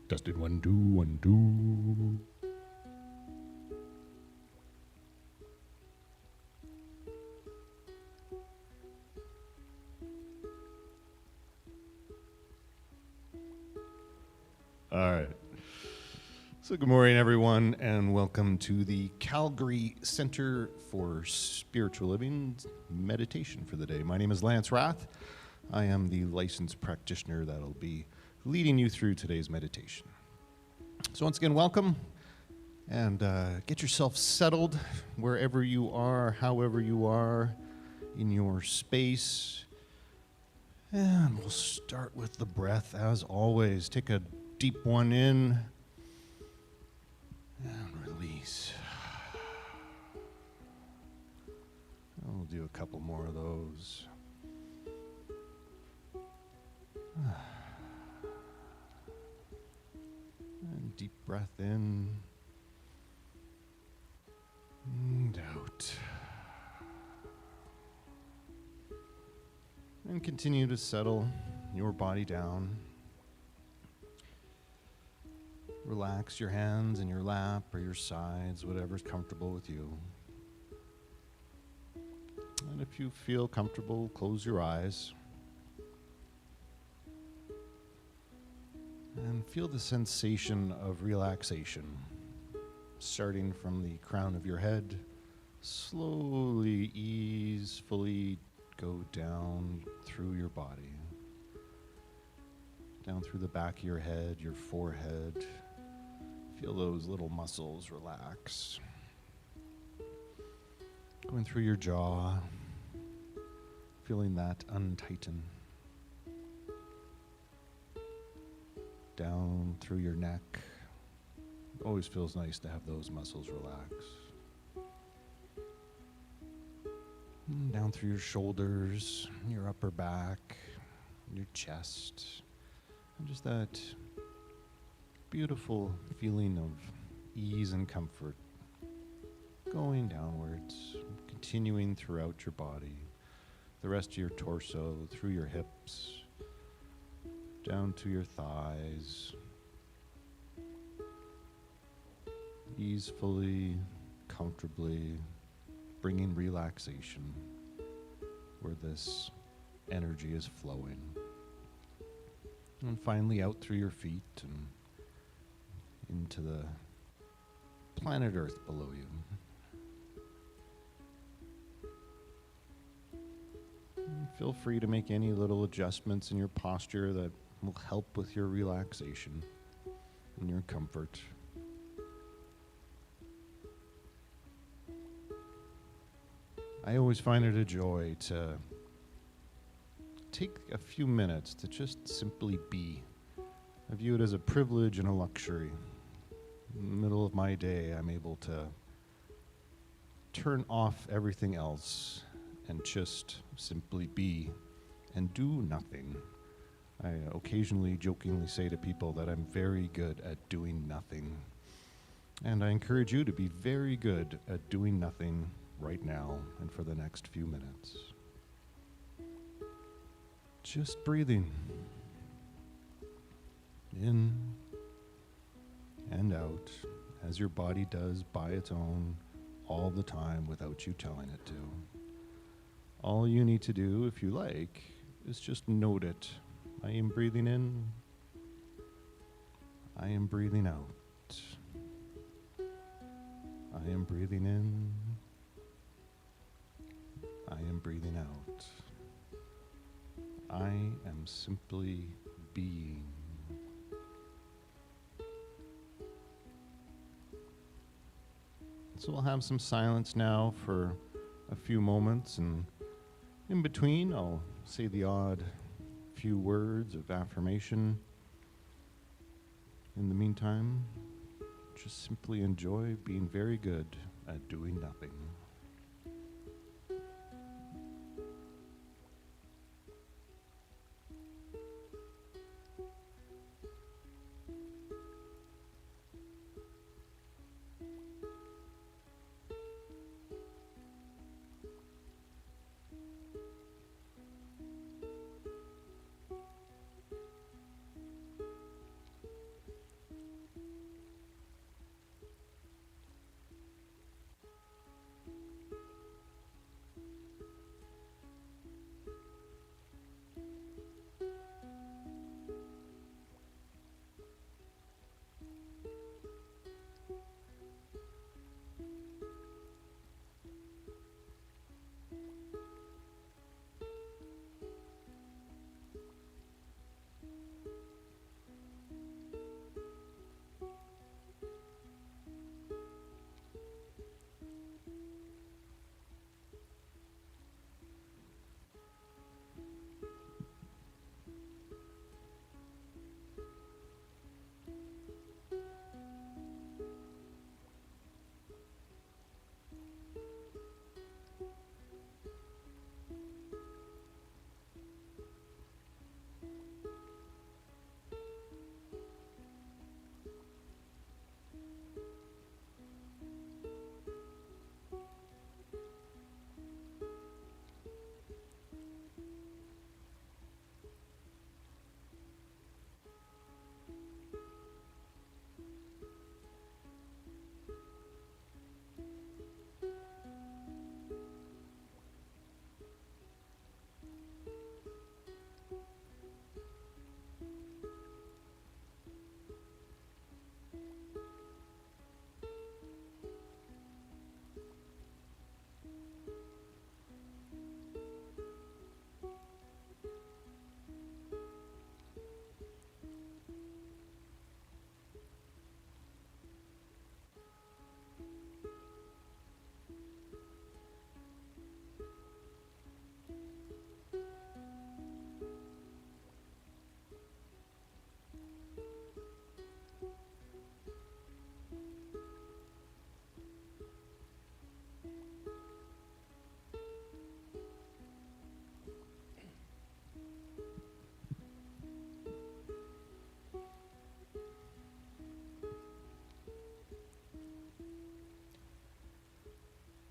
Tested 1, 2, 1, 2. All right. So good morning, everyone, and welcome to the Calgary Center for Spiritual Living meditation for the day. My name is Lance Rath. I am the licensed practitioner that'll be leading you through today's meditation. So once again, welcome, and get yourself settled wherever you are, however you are in your space. And we'll start with the breath as always. Take a deep one in and release. We'll do a couple more of those. And deep breath in and out. And continue to settle your body down. Relax your hands in your lap or your sides, whatever's comfortable with you. And if you feel comfortable, close your eyes. And feel the sensation of relaxation, starting from the crown of your head, slowly, easefully go down through your body. Down through the back of your head, your forehead. Feel those little muscles relax. Going through your jaw, feeling that untighten. Down through your neck. Always feels nice to have those muscles relax. Down through your shoulders, your upper back, your chest, and just that beautiful feeling of ease and comfort going downwards, continuing throughout your body, the rest of your torso, through your hips, down to your thighs, easefully, comfortably, bringing relaxation where this energy is flowing. And finally out through your feet and into the planet Earth below you. And feel free to make any little adjustments in your posture that will help with your relaxation and your comfort. I always find it a joy to take a few minutes to just simply be. I view it as a privilege and a luxury. In the middle of my day, I'm able to turn off everything else and just simply be and do nothing. I occasionally jokingly say to people that I'm very good at doing nothing. And I encourage you to be very good at doing nothing right now and for the next few minutes. Just breathing in and out as your body does by its own all the time without you telling it to. All you need to do, if you like, is just note it. I am breathing in. I am breathing out. I am breathing in. I am breathing out. I am simply being. So we'll have some silence now for a few moments, and in between I'll say the odd few words of affirmation. In the meantime, just simply enjoy being very good at doing nothing.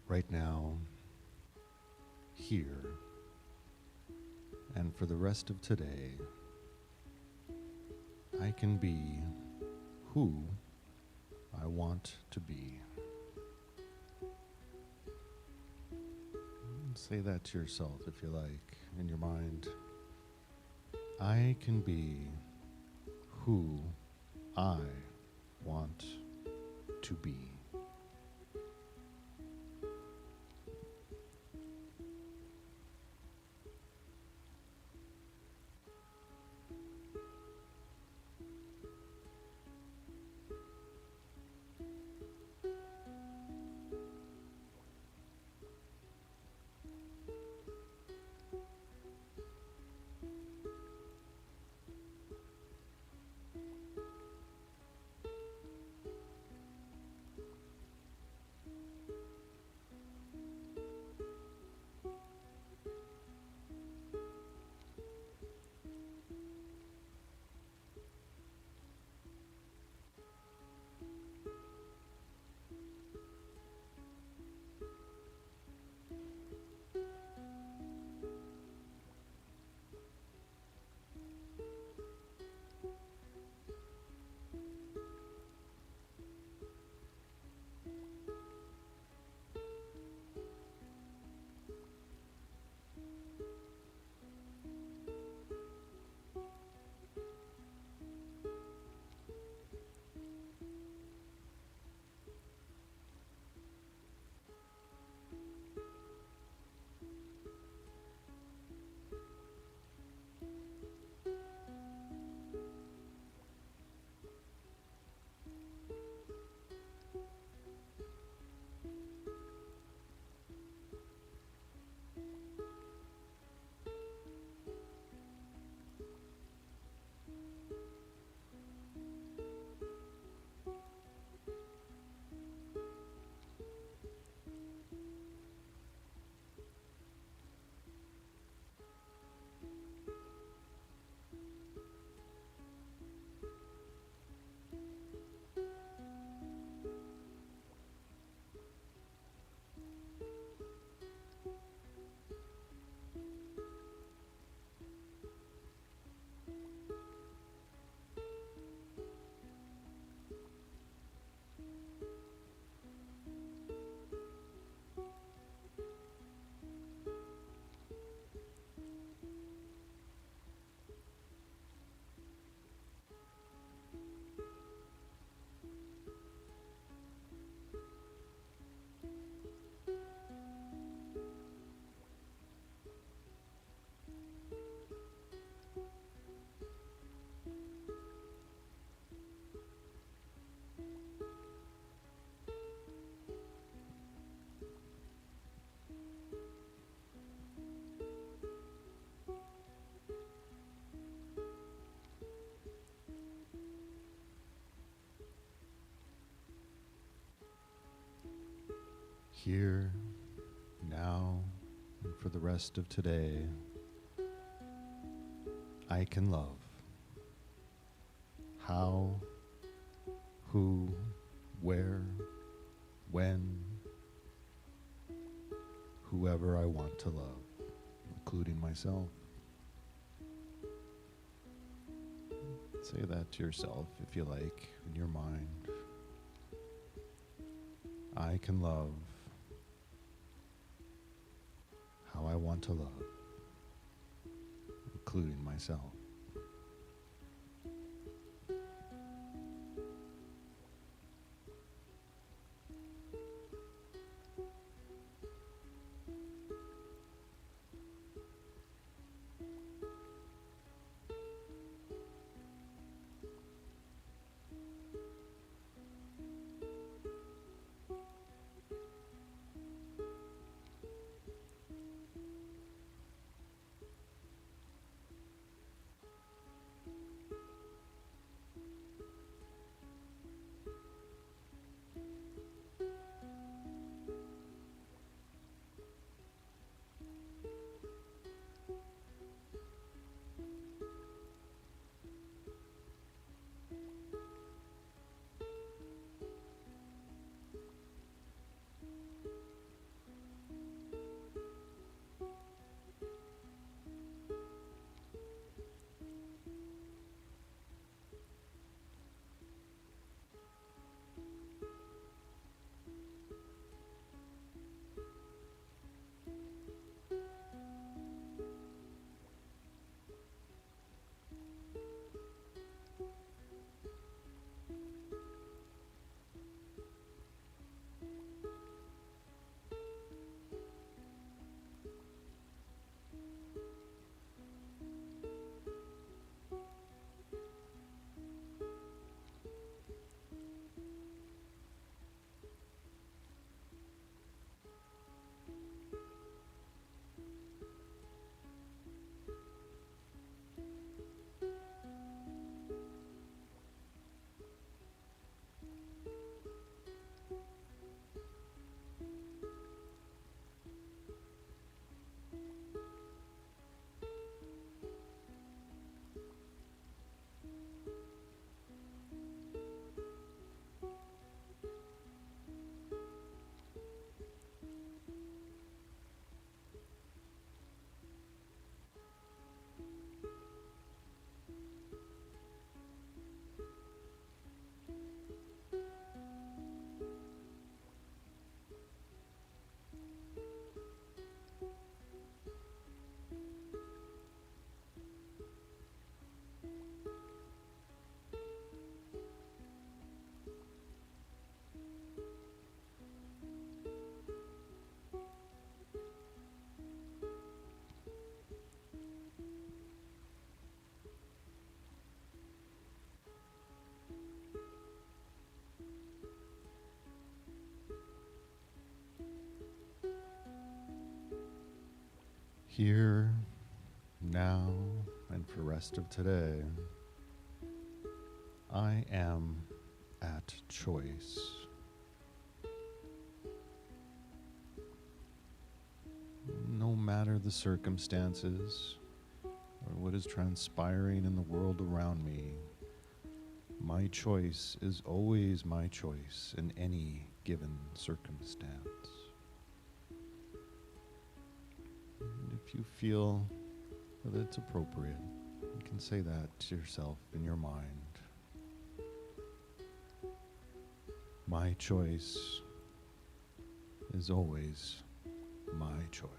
right now, here, and for the rest of today, I can be who I want to be. Say that to yourself if you like, in your mind. I can be who I want to be. Here, now, and for the rest of today, I can love how, who, where, when, whoever I want to love, including myself. Say that to yourself if you like, in your mind. I can love how I want to love, including myself. Here, now, and for the rest of today, I am at choice. No matter the circumstances or what is transpiring in the world around me, my choice is always my choice in any given circumstance. And if you feel that it's appropriate, you can say that to yourself in your mind. My choice is always my choice.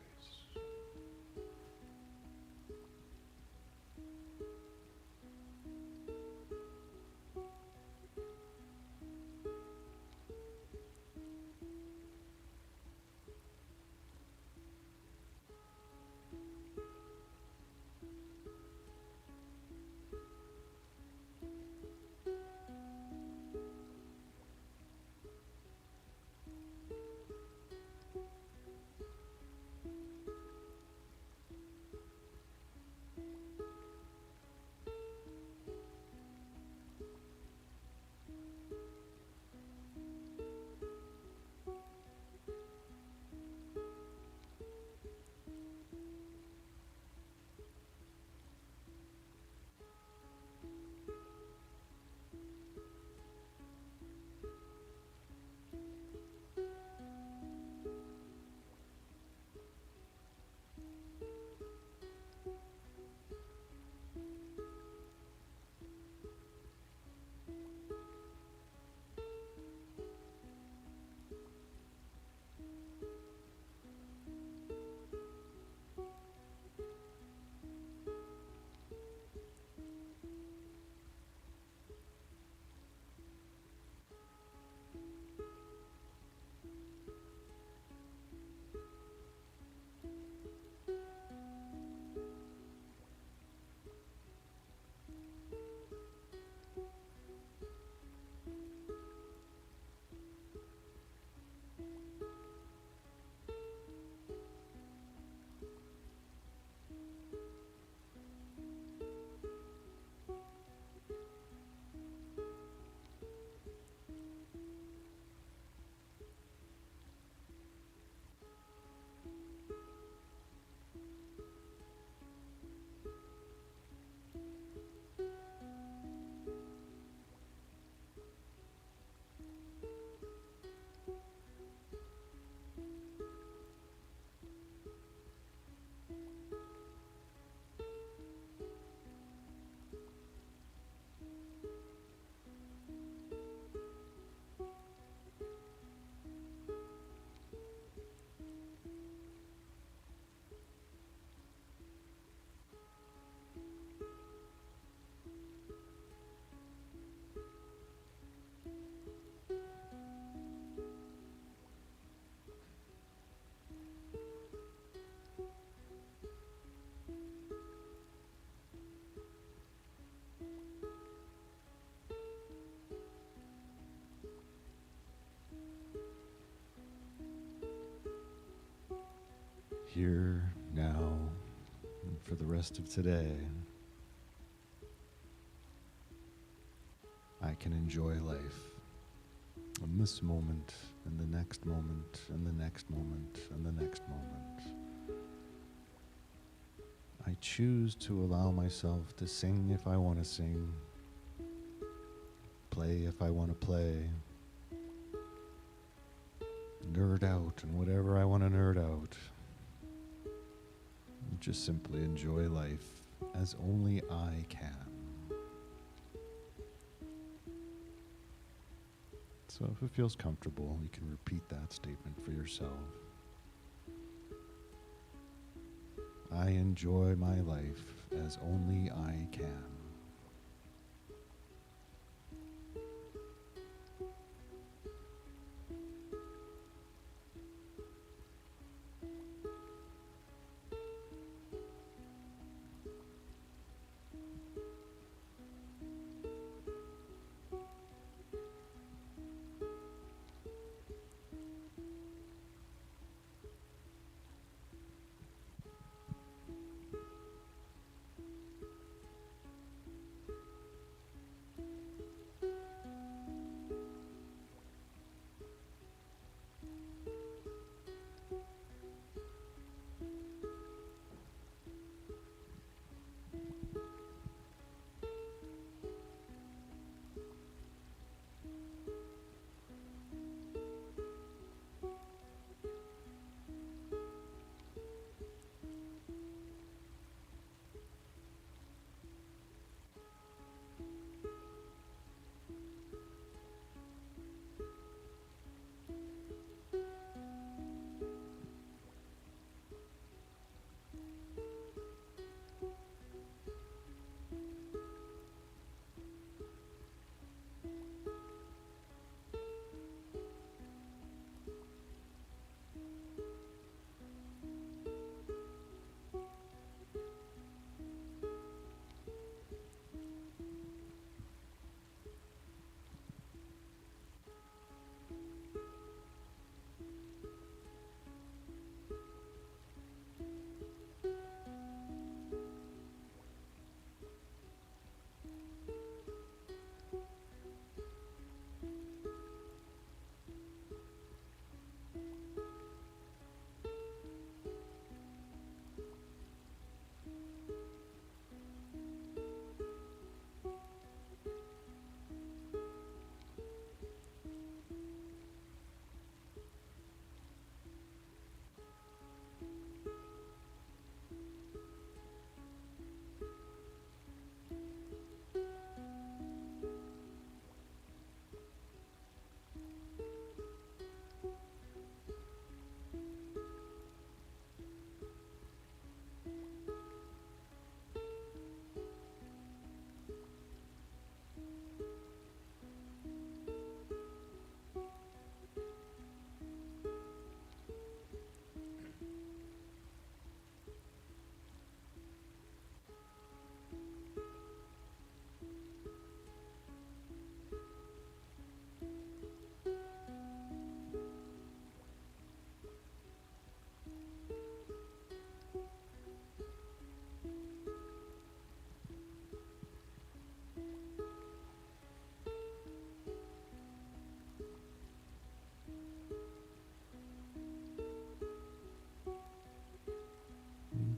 Here, now, and for the rest of today, I can enjoy life in this moment, and the next moment, and the next moment, and the next moment. I choose to allow myself to sing if I want to sing, play if I want to play, nerd out and whatever I want to nerd out. Just simply enjoy life as only I can. So if it feels comfortable, you can repeat that statement for yourself. I enjoy my life as only I can.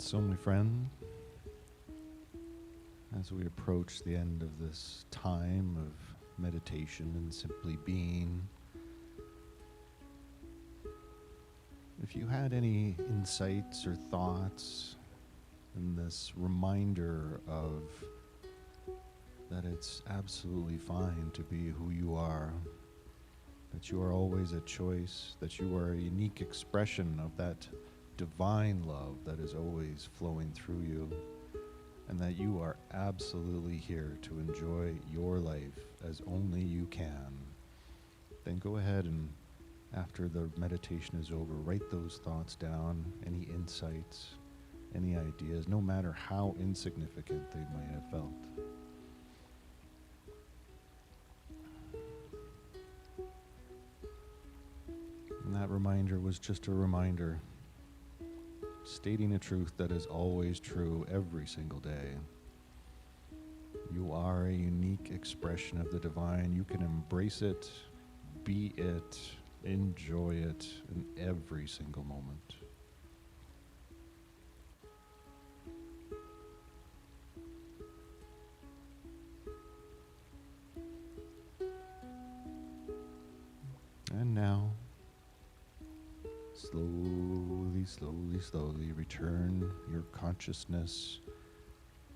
So, my friend, as we approach the end of this time of meditation and simply being, if you had any insights or thoughts in this reminder of that it's absolutely fine to be who you are, that you are always a choice, that you are a unique expression of that divine love that is always flowing through you, and that you are absolutely here to enjoy your life as only you can, then go ahead and, after the meditation is over, write those thoughts down, any insights, any ideas, no matter how insignificant they might have felt. And that reminder was just a reminder, stating a truth that is always true every single day. You are a unique expression of the divine. You can embrace it, be it, enjoy it in every single moment. And now, slowly return your consciousness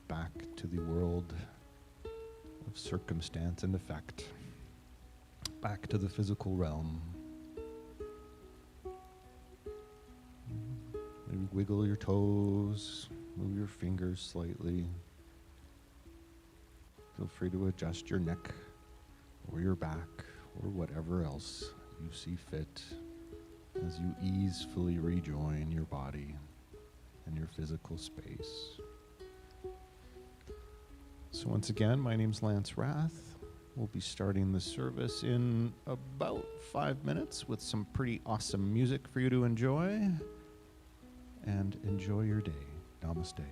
back to the world of circumstance and effect, back to the physical realm. Maybe wiggle your toes, move your fingers slightly. Feel free to adjust your neck or your back or whatever else you see fit as you easefully rejoin your body and your physical space. So once again, my name's Lance Rath. We'll be starting the service in about 5 minutes with some pretty awesome music for you to enjoy. And enjoy your day. Namaste.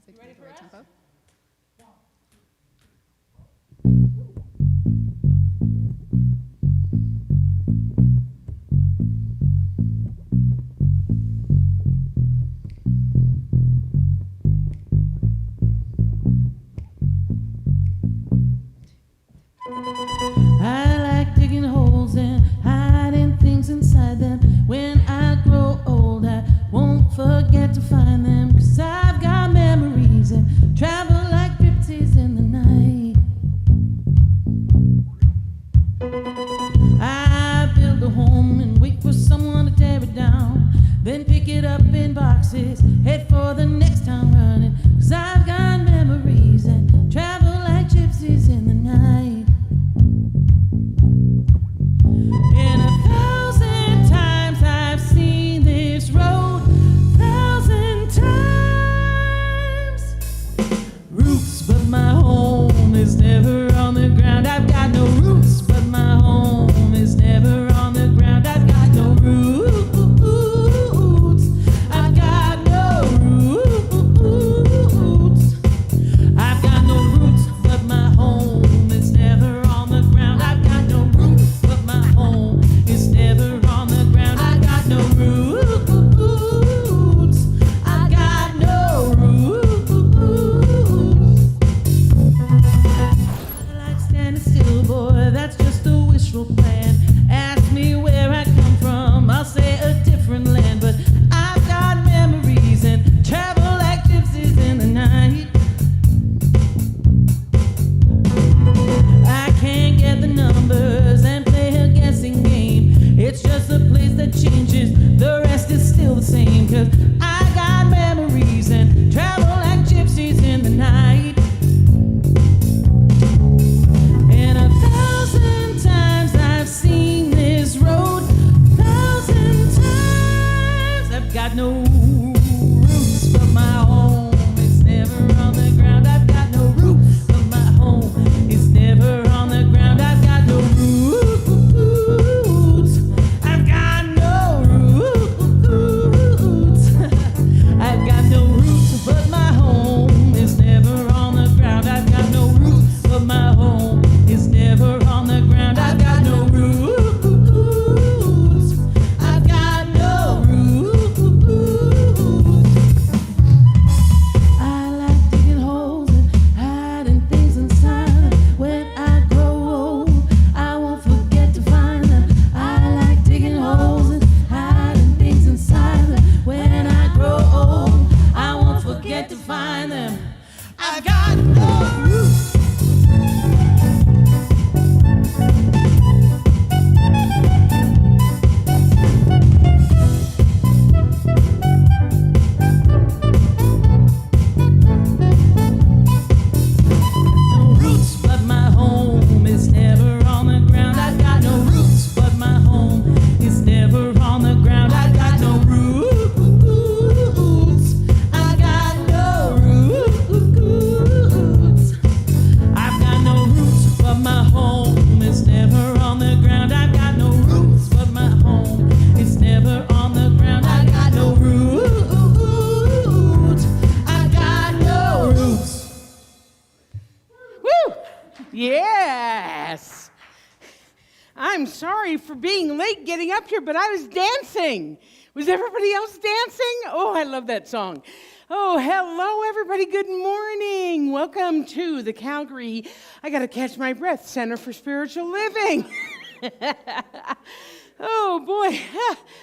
music to the right tempo. I like digging holes and hiding things inside them. When I grow old, I won't forget to find them. 'Cause I've got memories and travel like gypsies in the night. I build a home and wait for someone to tear it down. Then pick it up in boxes, head for the next town running. 'Cause I've got memories and travel like gypsies in the night. And 1,000 times I've seen this road, 1,000 times. Roots, but my home is never on the ground. I've got no roots, but my home is never on the ground. I've got no roots. I've got no roots. I've got no roots, but my home is never on the ground. I've got no roots, but my home is never on the ground. I got no roots. I got no roots. I like standing still, boy, that's just a wishful plan. Ask me where I come from, I'll say a different land. But I've got memories and travel like gypsies in the night. I can't get the numbers and play a guessing game. It's just a place that changes, the rest is still the same. 'Cause I got memories and travel like gypsies in the night. And 1,000 times I've seen this road, 1,000 times. I've got no roots, but my home is never on the ground. I've got no roots, but my home is never on the ground. I've got no roots. I've got no roots. I've got no roots, but my home is never on the ground. I've got no roots, but my home is never on the ground. I've got no roots. I've got no roots. I like digging holes and hiding things inside. When I grow old, I won't forget to find them. I like digging holes and hiding things inside. When I grow old, I won't forget to find them. I've got no roots. No roots, but my home is never on the ground. I've got no roots, but my home is never on the ground. I've got no roots. I've got no roots. I've got no roots, but my home is never on the ground. I've got no roots, but my home is never on the ground. I got no roots. I got no roots. Woo! Yes! I'm sorry for being late getting up here, but I was dancing. Was everybody else dancing? Oh, I love that song. Oh, hello, everybody. Good morning. Welcome to the Calgary, I got to catch my breath, Center for Spiritual Living. Oh, boy,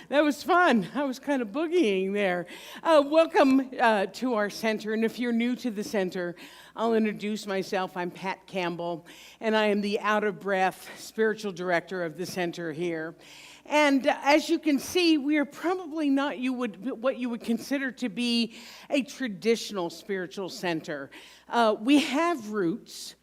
that was fun. I was kind of boogieing there. Welcome to our center, and if you're new to the center, I'll introduce myself. I'm Pat Campbell, and I am the out-of-breath spiritual director of the center here. And as you can see, we are probably not what you would consider to be a traditional spiritual center. We have roots.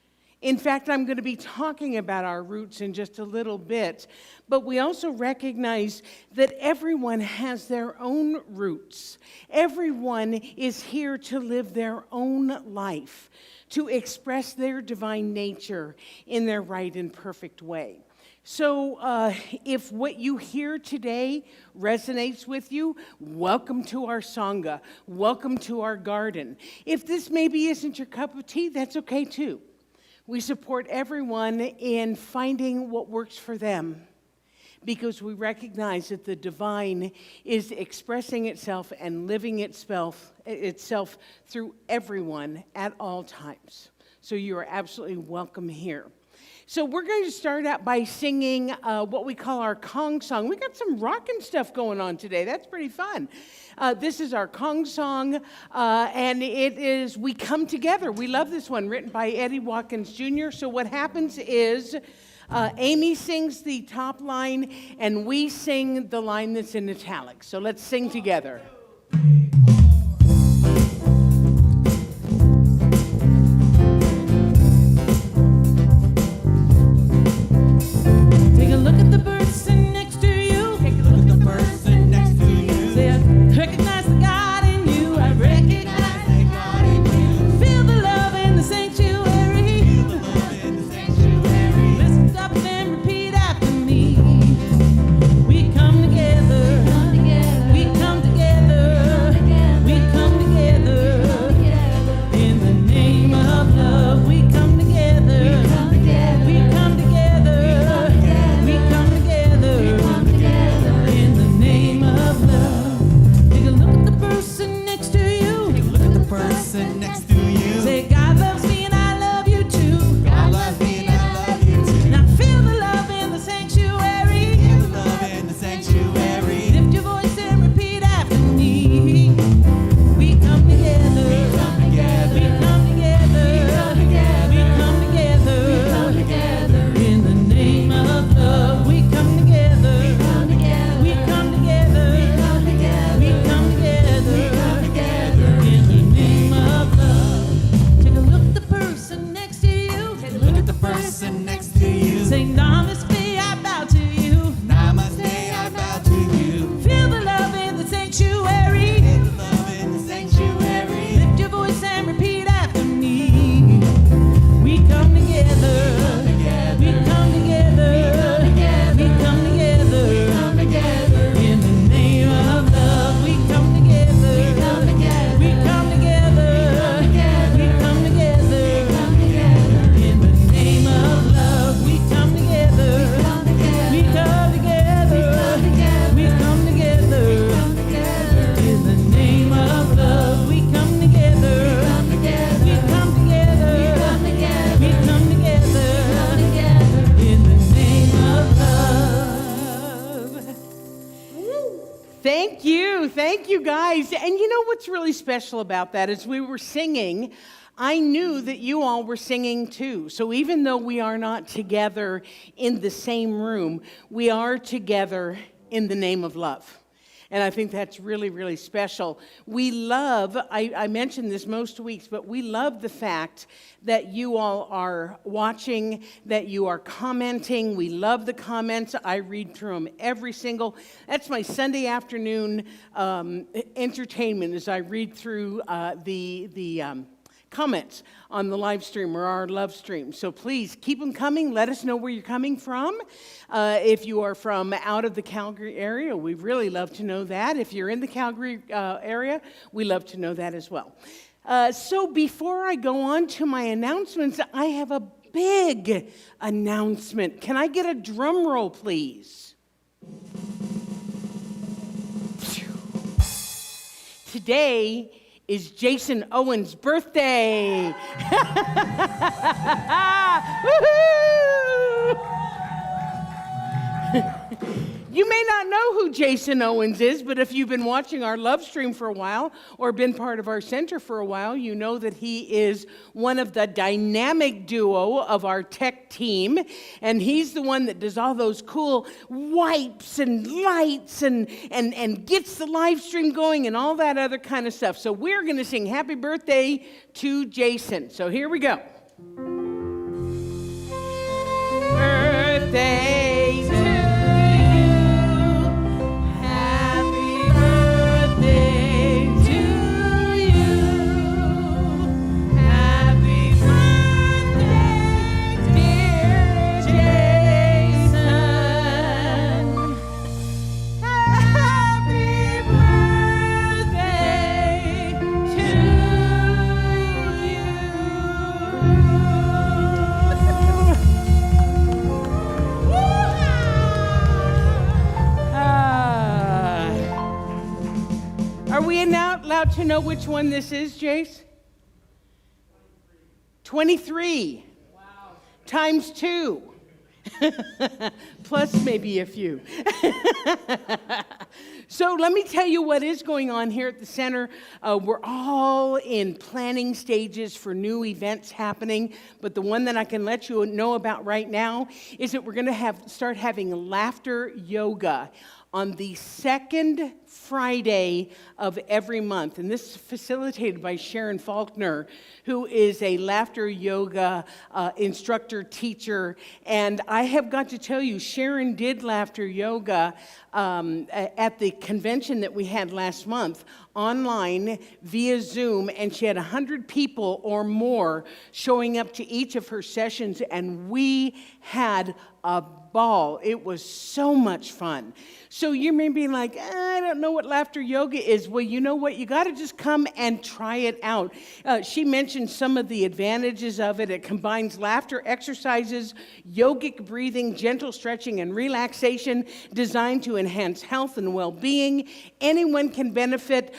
In fact, I'm going to be talking about our roots in just a little bit. But we also recognize that everyone has their own roots. Everyone is here to live their own life, to express their divine nature in their right and perfect way. So if what you hear today resonates with you, welcome to our Sangha. Welcome to our garden. If this maybe isn't your cup of tea, that's okay too. We support everyone in finding what works for them because we recognize that the divine is expressing itself and living itself through everyone at all times. So you are absolutely welcome here. So we're going to start out by singing what we call our Kong song. We got some rockin' stuff going on today. That's pretty fun. This is our Kong song, and it is We Come Together. We love this one, written by Eddie Watkins Jr. So what happens is Amy sings the top line, and we sing the line that's in italics. So let's sing together. Thank you guys. And you know what's really special about that is we were singing, I knew that you all were singing too. So even though we are not together in the same room, we are together in the name of love. And I think that's really, really special. We love, I mention this most weeks, but we love the fact that you all are watching, that you are commenting. We love the comments. I read through them every single, that's my Sunday afternoon entertainment as I read through the comments on the live stream or our love stream. So please keep them coming. Let us know where you're coming from. If you are from out of the Calgary area, we really love to know that. If you're in the Calgary area, we love to know that as well. So before I go on to my announcements, I have a big announcement. Can I get a drum roll, please? Today is Jason Owen's birthday. You may not know who Jason Owens is, but if you've been watching our love stream for a while or been part of our center for a while, you know that he is one of the dynamic duo of our tech team, and he's the one that does all those cool wipes and lights and gets the live stream going and all that other kind of stuff. So we're going to sing happy birthday to Jason. So here we go. Birthday to about to know which one this is, Jace? 23. Wow. Times 2. Plus maybe a few. So let me tell you what is going on here at the center. We're all in planning stages for new events happening, but the one that I can let you know about right now is that we're going to start having laughter yoga on the second Friday of every month. And this is facilitated by Sharon Faulkner, who is a laughter yoga instructor, teacher. And I have got to tell you, Sharon did laughter yoga at the convention that we had last month online via Zoom, and she had 100 people or more showing up to each of her sessions, and we had a ball. It was so much fun. So you may be like, I don't know what laughter yoga is. Well, you know what? You got to just come and try it out. She mentioned some of the advantages of it. It combines laughter exercises, yogic breathing, gentle stretching, and relaxation designed to enhance health and well-being. Anyone can benefit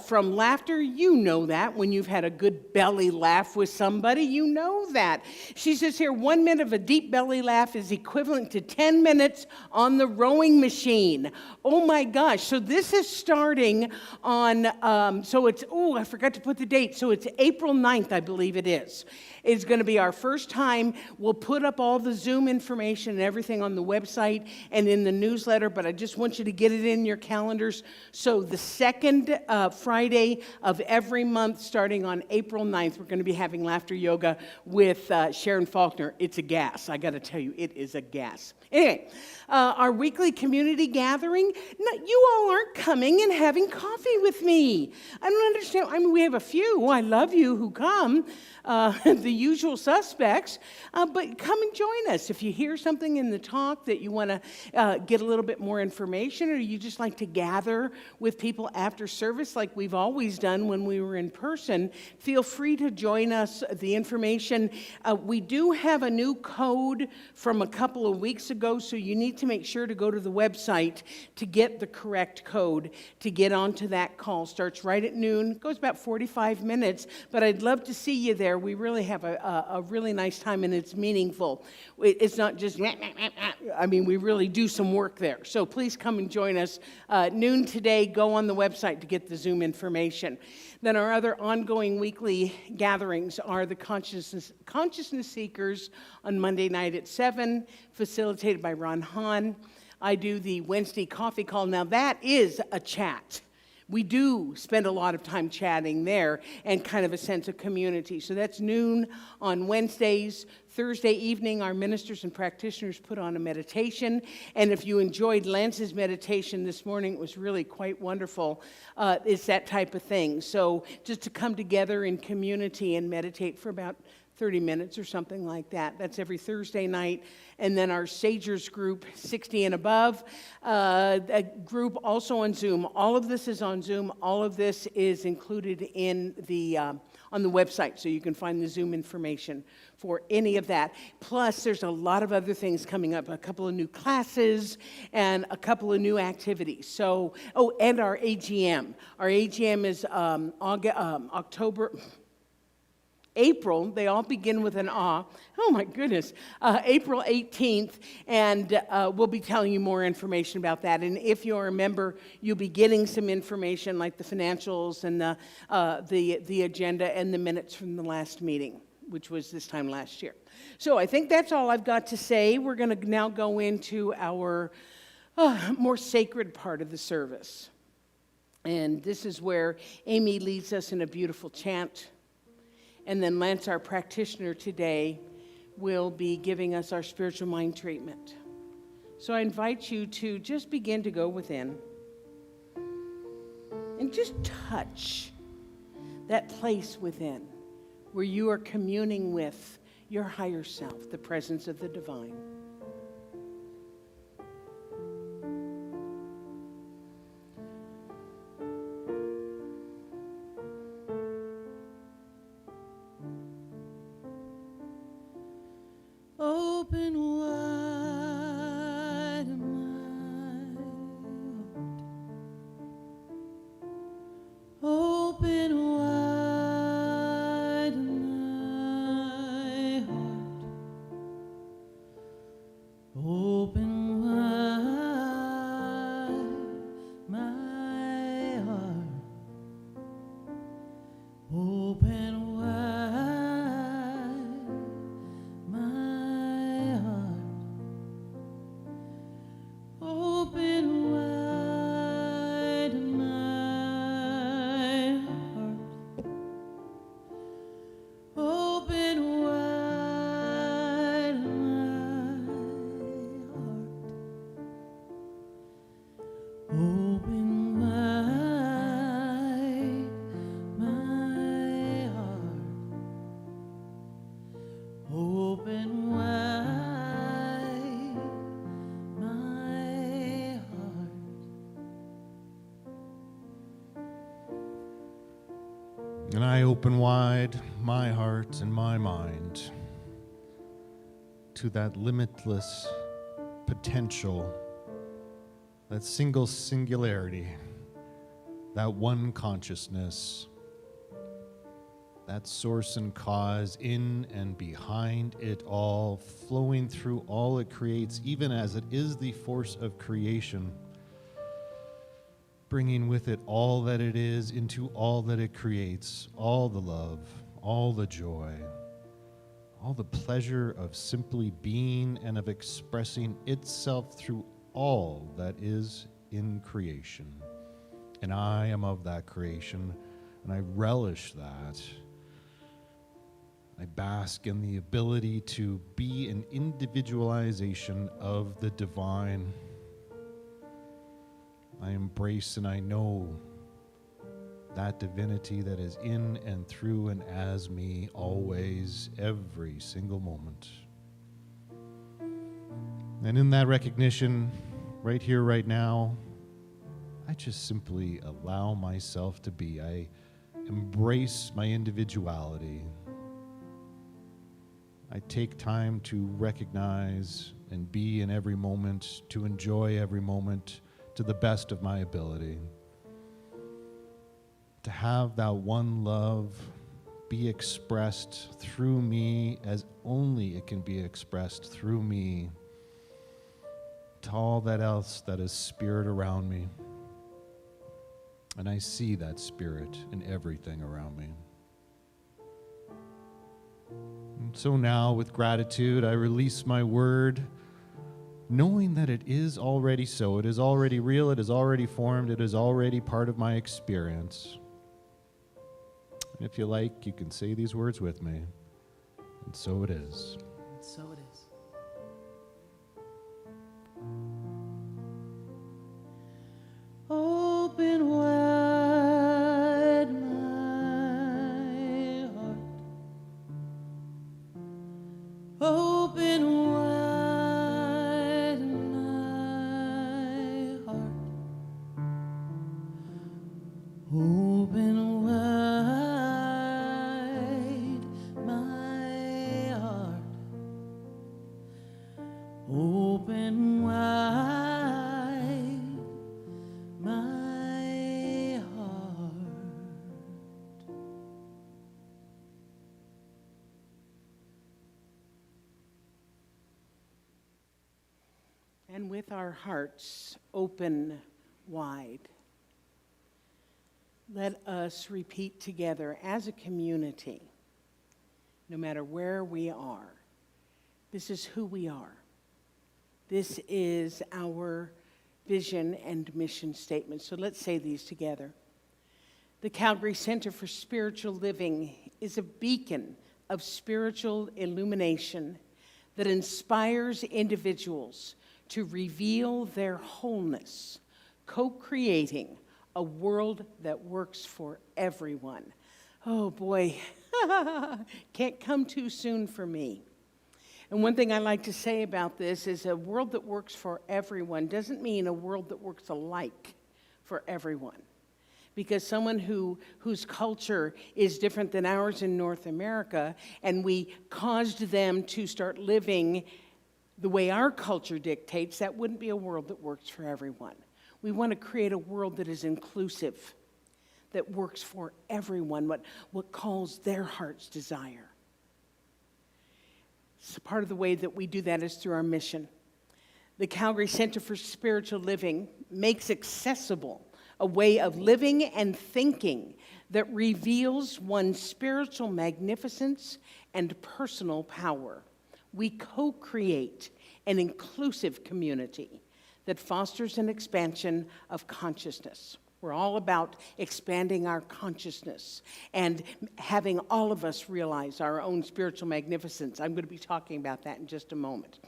from laughter. You know that when you've had a good belly laugh with somebody. You know that. She says here, 1 minute of a deep belly laugh is equivalent to 10 minutes on the rowing machine. Oh my gosh. So this is starting on, I forgot to put the date. So it's April 9th, I believe it is. It's going to be our first time. We'll put up all the Zoom information and everything on the website and in the newsletter, but I just want you to get it in your calendars. So the second Friday of every month, starting on April 9th, we're going to be having laughter yoga with Sharon Faulkner. It's a gas. I got to tell you, it is a gas. Anyway, our weekly community gathering, you all aren't coming and having coffee with me. I don't understand. I mean, we have a few, I love you, who come, the usual suspects, but come and join us. If you hear something in the talk that you want to get a little bit more information, or you just like to gather with people after service like we've always done when we were in person, feel free to join us. The information, we do have a new code from a couple of weeks ago, so you need to make sure to go to the website to get the correct code to get onto that call. Starts right at noon, goes about 45 minutes, but I'd love to see you there. We really have a really nice time, and it's meaningful. It's not just, I mean, we really do some work there. So please come and join us. Noon today, go on the website to get the Zoom information. Then our other ongoing weekly gatherings are the Consciousness Seekers on Monday night at 7, facilitated by Ron Hahn. I do the Wednesday coffee call. Now that is a chat. We do spend a lot of time chatting there and kind of a sense of community. So that's noon on Wednesdays. Thursday evening, our ministers and practitioners put on a meditation. And if you enjoyed Lance's meditation this morning, it was really quite wonderful. It's that type of thing. So just to come together in community and meditate for about 30 minutes or something like that. That's every Thursday night. And then our Sagers group, 60 and above, a group also on Zoom. All of this is on Zoom. All of this is included in the on the website, so you can find the Zoom information for any of that. Plus, there's a lot of other things coming up, a couple of new classes and a couple of new activities. So, and our AGM. Our AGM is April, they all begin with an ah. Oh my goodness. April 18th, and we'll be telling you more information about that. And if you're a member, you'll be getting some information like the financials and the agenda and the minutes from the last meeting, which was this time last year. So I think that's all I've got to say. We're going to now go into our more sacred part of the service. And this is where Amy leads us in a beautiful chant. And then Lance, our practitioner today, will be giving us our spiritual mind treatment. So I invite you to just begin to go within and just touch that place within where you are communing with your higher self, the presence of the divine. Open wide my heart. Open open wide my heart and my mind to that limitless potential, that single singularity, that one consciousness, that source and cause in and behind it all, flowing through all it creates, even as it is the force of creation, bringing with it all that it is into all that it creates, all the love, all the joy, all the pleasure of simply being and of expressing itself through all that is in creation. And I am of that creation, and I relish that. I bask in the ability to be an individualization of the divine. I embrace and I know that divinity that is in and through and as me always, every single moment. And in that recognition, right here, right now, I just simply allow myself to be. I embrace my individuality. I take time to recognize and be in every moment, to enjoy every moment to the best of my ability. To have that one love be expressed through me as only it can be expressed through me to all that else that is spirit around me. And I see that spirit in everything around me. And so now, with gratitude, I release my word, knowing that it is already so. It is already real. It is already formed. It is already part of my experience. And if you like, you can say these words with me. And so it is. And so it is. Open wide my heart. Open wide my heart. Open wide my heart. Open wide my heart. And with our hearts open wide, let us repeat together as a community, no matter where we are, this is who we are. This is our vision and mission statement. So let's say these together. The Calgary Center for Spiritual Living is a beacon of spiritual illumination that inspires individuals to reveal their wholeness, co-creating a world that works for everyone. Oh boy, can't come too soon for me. And one thing I like to say about this is a world that works for everyone doesn't mean a world that works alike for everyone. Because someone whose culture is different than ours in North America, and we caused them to start living the way our culture dictates, that wouldn't be a world that works for everyone. We want to create a world that is inclusive, that works for everyone, what calls their heart's desire. So part of the way that we do that is through our mission. The Calgary Center for Spiritual Living makes accessible a way of living and thinking that reveals one's spiritual magnificence and personal power. We co-create an inclusive community that fosters an expansion of consciousness. We're all about expanding our consciousness and having all of us realize our own spiritual magnificence. I'm going to be talking about that in just a moment.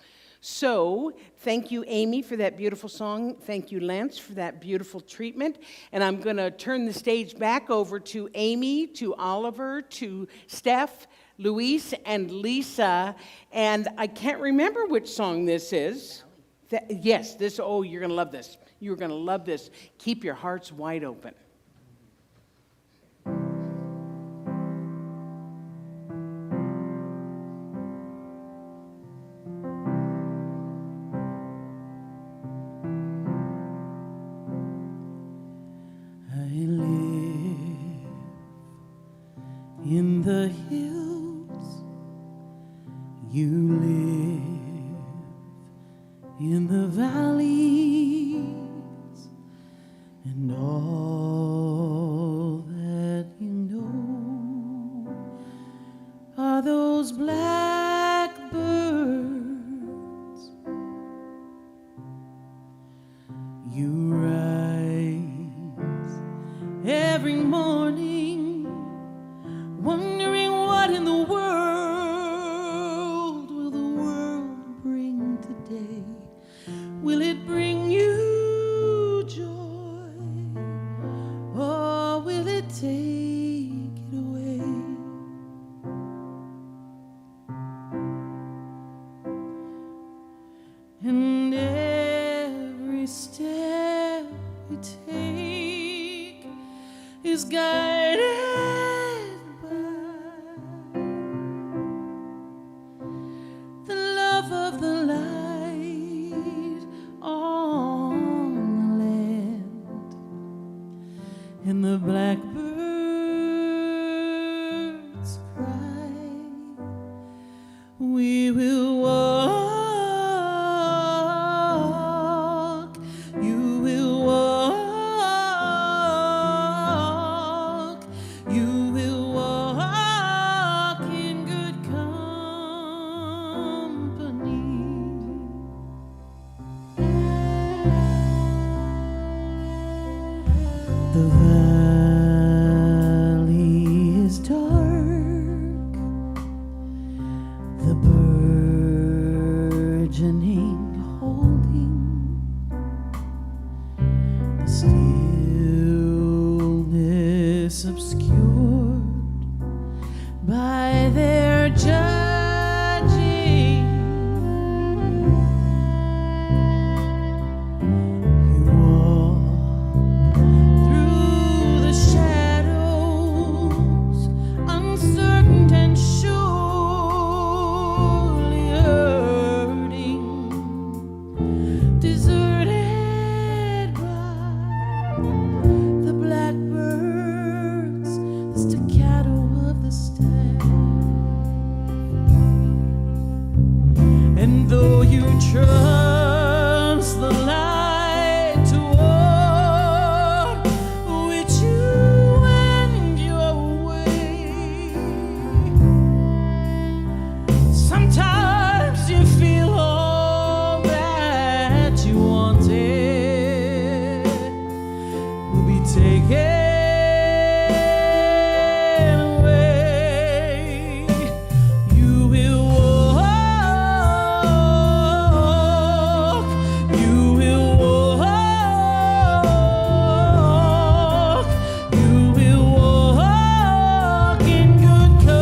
So, thank you, Amy, for that beautiful song. Thank you, Lance, for that beautiful treatment. And I'm going to turn the stage back over to Amy, to Oliver, to Steph, Luis, and Lisa. And I can't remember which song this is. Yes, this, oh, you're going to love this. You're going to love this. Keep your hearts wide open. You live in the valleys, and all that you know are those blackbirds. You rise every morning wondering what in the world will the world bring today. Will it bring you joy, or will it take it away? And every step we take is guided by the love of the light on the land, and the blackbirds cry. We will walk, you will walk, you will walk in good company. The valley is dark, the burgeoning holding, the stillness obscured by their judging. You walk through the shadows, uncertain and surely hurting, deserted by the blackbirds, the staccato of the staff. And though you trust the light toward which you wend your way, sometimes you feel all that you wanted will be taken away. You will walk, you will walk, you will walk in good company.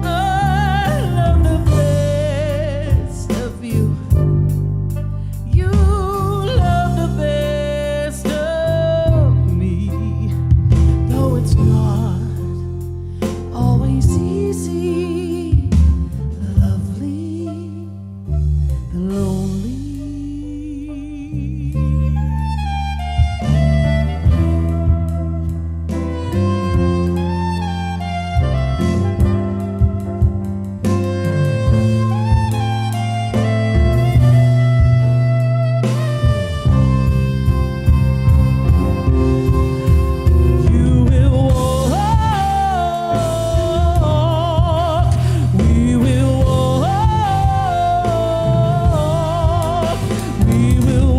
I love the best of you. You love the best of me, though it's not always easy, the lovely, the lonely. You will walk, we will walk, we will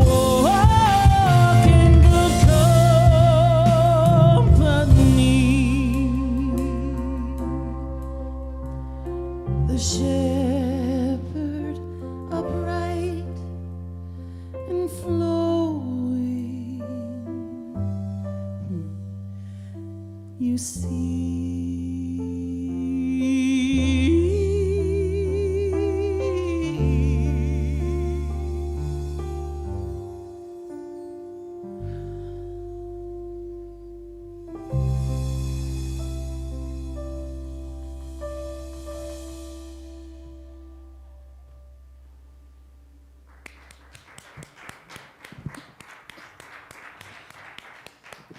walk in good company. The shepherd upright and flowing, you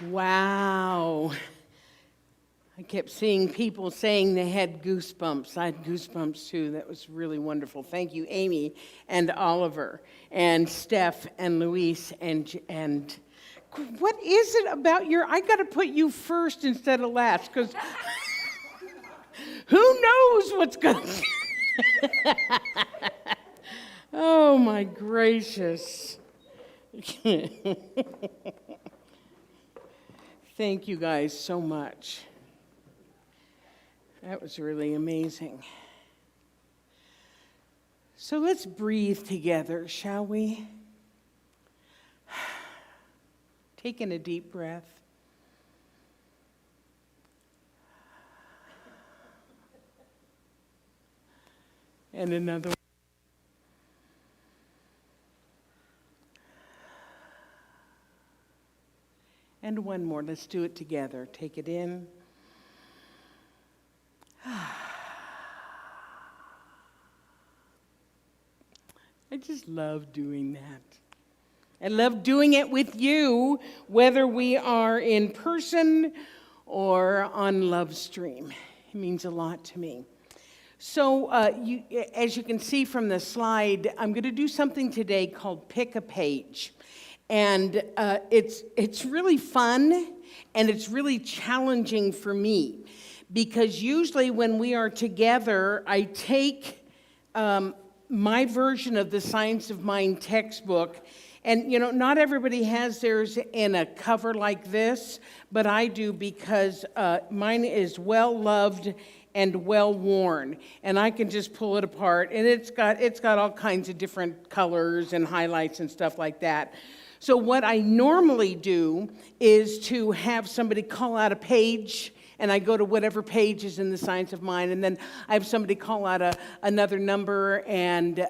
Wow. kept seeing people saying they had goosebumps. I had goosebumps too. That was really wonderful. Thank you, Amy and Oliver and Steph and Luis and what is it about I got to put you first instead of last because who knows what's going on? Oh my gracious. Thank you guys so much. That was really amazing. So let's breathe together, shall we? Taking a deep breath. And another one. And one more. Let's do it together. Take it in. I just love doing that. I love doing it with you, whether we are in person or on Lovestream. It means a lot to me. So as you can see from the slide, I'm going to do something today called Pick a Page. And it's really fun, and it's really challenging for me. Because usually when we are together, I take my version of the Science of Mind textbook. And, not everybody has theirs in a cover like this, but I do because mine is well-loved and well-worn. And I can just pull it apart, and it's got all kinds of different colors and highlights and stuff like that. So what I normally do is to have somebody call out a page, and I go to whatever page is in the Science of Mind, and then I have somebody call out another number and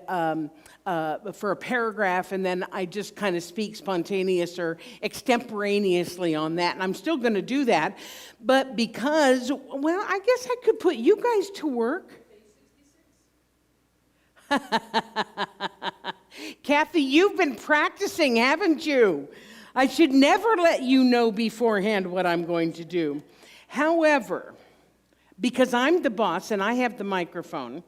for a paragraph, and then I just kind of speak spontaneous or extemporaneously on that. And I'm still going to do that, but because, well, I guess I could put you guys to work. Kathy, you've been practicing, haven't you? I should never let you know beforehand what I'm going to do. However, because I'm the boss and I have the microphone,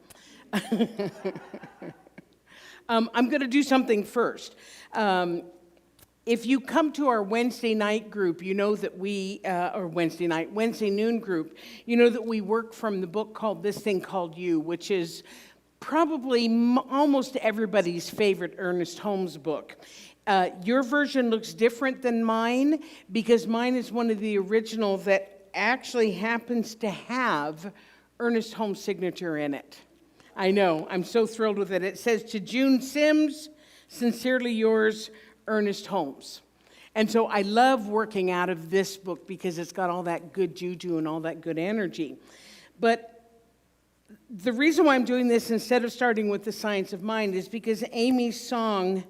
I'm going to do something first. If you come to our Wednesday night group, you know that Wednesday noon group, you know that we work from the book called This Thing Called You, which is probably almost everybody's favorite Ernest Holmes book. Your version looks different than mine because mine is one of the original that actually happens to have Ernest Holmes' signature in it. I know, I'm so thrilled with it. It says, "To June Sims, sincerely yours, Ernest Holmes." And so I love working out of this book because it's got all that good juju and all that good energy. But the reason why I'm doing this instead of starting with the Science of Mind is because Amy's song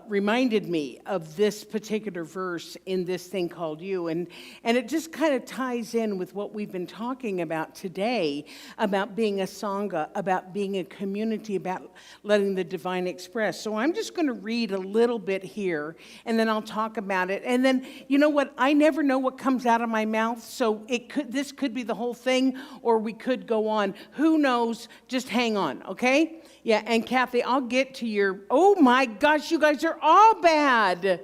reminded me of this particular verse in This Thing Called You. And it just kind of ties in with what we've been talking about today, about being a Sangha, about being a community, about letting the divine express. So I'm just going to read a little bit here, and then I'll talk about it. And then, you know what? I never know what comes out of my mouth, so this could be the whole thing, or we could go on. Who knows? Just hang on, okay? Yeah, and Kathy, I'll get to your, oh my gosh, you guys are all bad.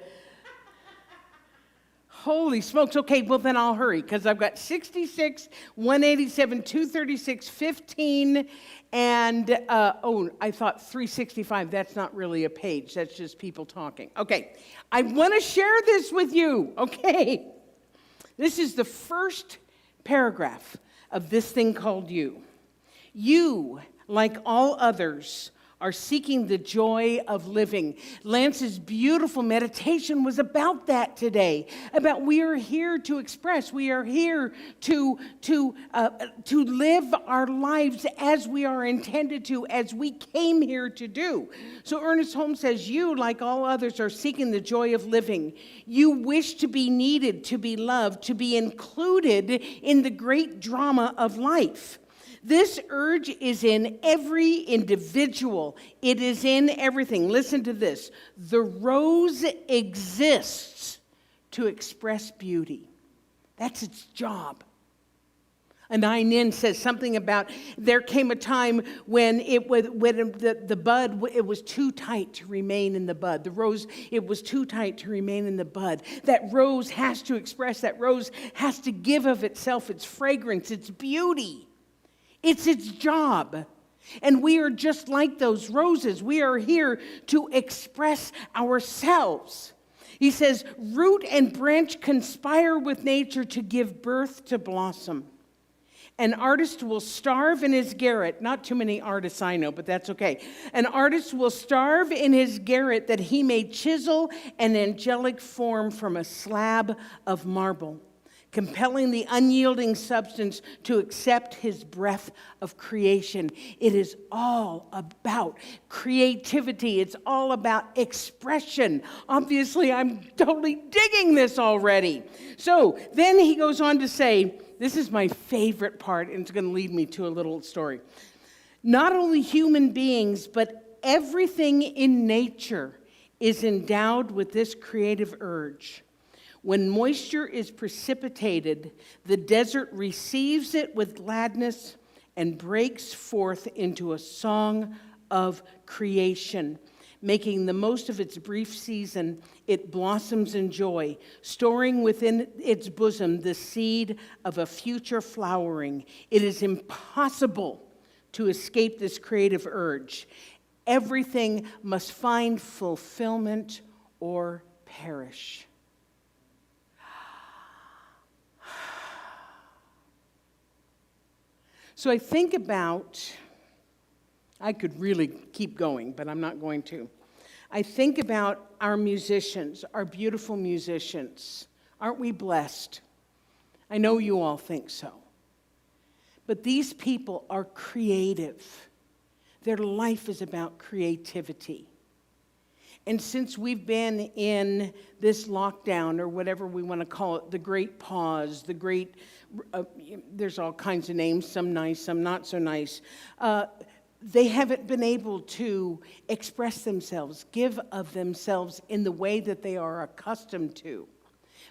Holy smokes. Okay, well then I'll hurry because I've got 66, 187, 236, 15, and, I thought 365. That's not really a page. That's just people talking. Okay, I want to share this with you, okay? This is the first paragraph of This Thing Called You. You, like all others, are seeking the joy of living. Lance's beautiful meditation was about that today, about we are here to express, we are here to live our lives as we are intended to, as we came here to do. So Ernest Holmes says, you, like all others, are seeking the joy of living. You wish to be needed, to be loved, to be included in the great drama of life. This urge is in every individual. It is in everything. Listen to this. The rose exists to express beauty. That's its job. Nin says something about there came a time when the bud, it was too tight to remain in the bud. The rose, it was too tight to remain in the bud. That rose has to express, that rose has to give of itself its fragrance, its beauty. It's its job. And we are just like those roses. We are here to express ourselves. He says, root and branch conspire with nature to give birth to blossom. An artist will starve in his garret. Not too many artists I know, but that's okay. An artist will starve in his garret that he may chisel an angelic form from a slab of marble, compelling the unyielding substance to accept his breath of creation. It is all about creativity. It's all about expression. Obviously, I'm totally digging this already. So then he goes on to say, this is my favorite part, and it's going to lead me to a little story. Not only human beings, but everything in nature is endowed with this creative urge. When moisture is precipitated, the desert receives it with gladness and breaks forth into a song of creation. Making the most of its brief season, it blossoms in joy, storing within its bosom the seed of a future flowering. It is impossible to escape this creative urge. Everything must find fulfillment or perish. So I think about, I could really keep going, but I'm not going to. I think about our musicians, our beautiful musicians. Aren't we blessed? I know you all think so. But these people are creative. Their life is about creativity. And since we've been in this lockdown, or whatever we want to call it, the great pause, the great, there's all kinds of names, some nice, some not so nice, they haven't been able to express themselves, give of themselves in the way that they are accustomed to.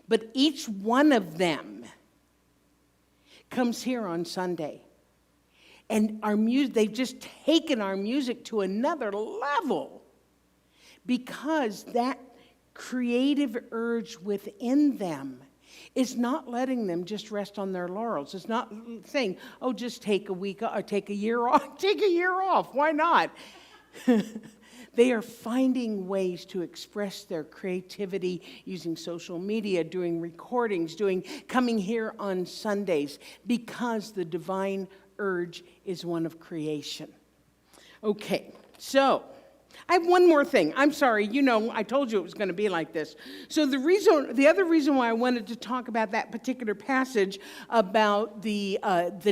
But each one of them comes here on Sunday. And our music, they've just taken our music to another level, because that creative urge within them is not letting them just rest on their laurels. It's not saying, oh, just take a week or take a year off. Take a year off. Why not? They are finding ways to express their creativity using social media, doing recordings, coming here on Sundays, because the divine urge is one of creation. Okay, so I have one more thing. I'm sorry, I told you it was going to be like this. So the other reason why I wanted to talk about that particular passage about the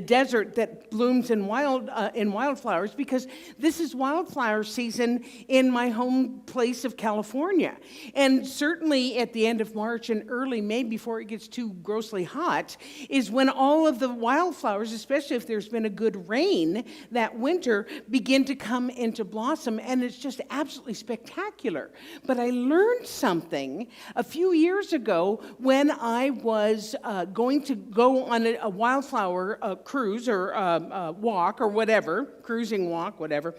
desert that blooms in wildflowers, because this is wildflower season in my home place of California. And certainly at the end of March and early May, before it gets too grossly hot, is when all of the wildflowers, especially if there's been a good rain that winter, begin to come into blossom. And it's just absolutely spectacular. But I learned something a few years ago when I was going to go on a wildflower cruise or walk or whatever, cruising walk, whatever,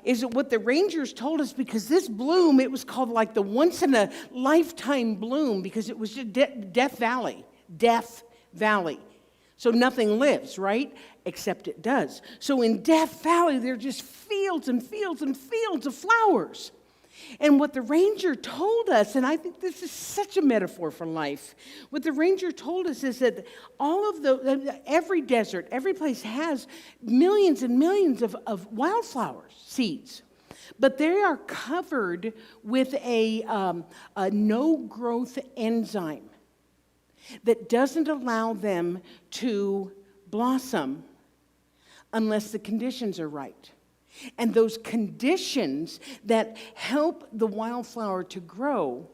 is what the rangers told us, because this bloom, it was called like the once-in-a-lifetime bloom, because it was just Death Valley. So nothing lives, right? Except it does. So in Death Valley, there are just fields and fields and fields of flowers. And what the ranger told us, and I think this is such a metaphor for life, what the ranger told us is that every desert, every place has millions and millions of wildflower seeds. But they are covered with a no-growth enzyme that doesn't allow them to blossom unless the conditions are right. And those conditions that help the wildflower to grow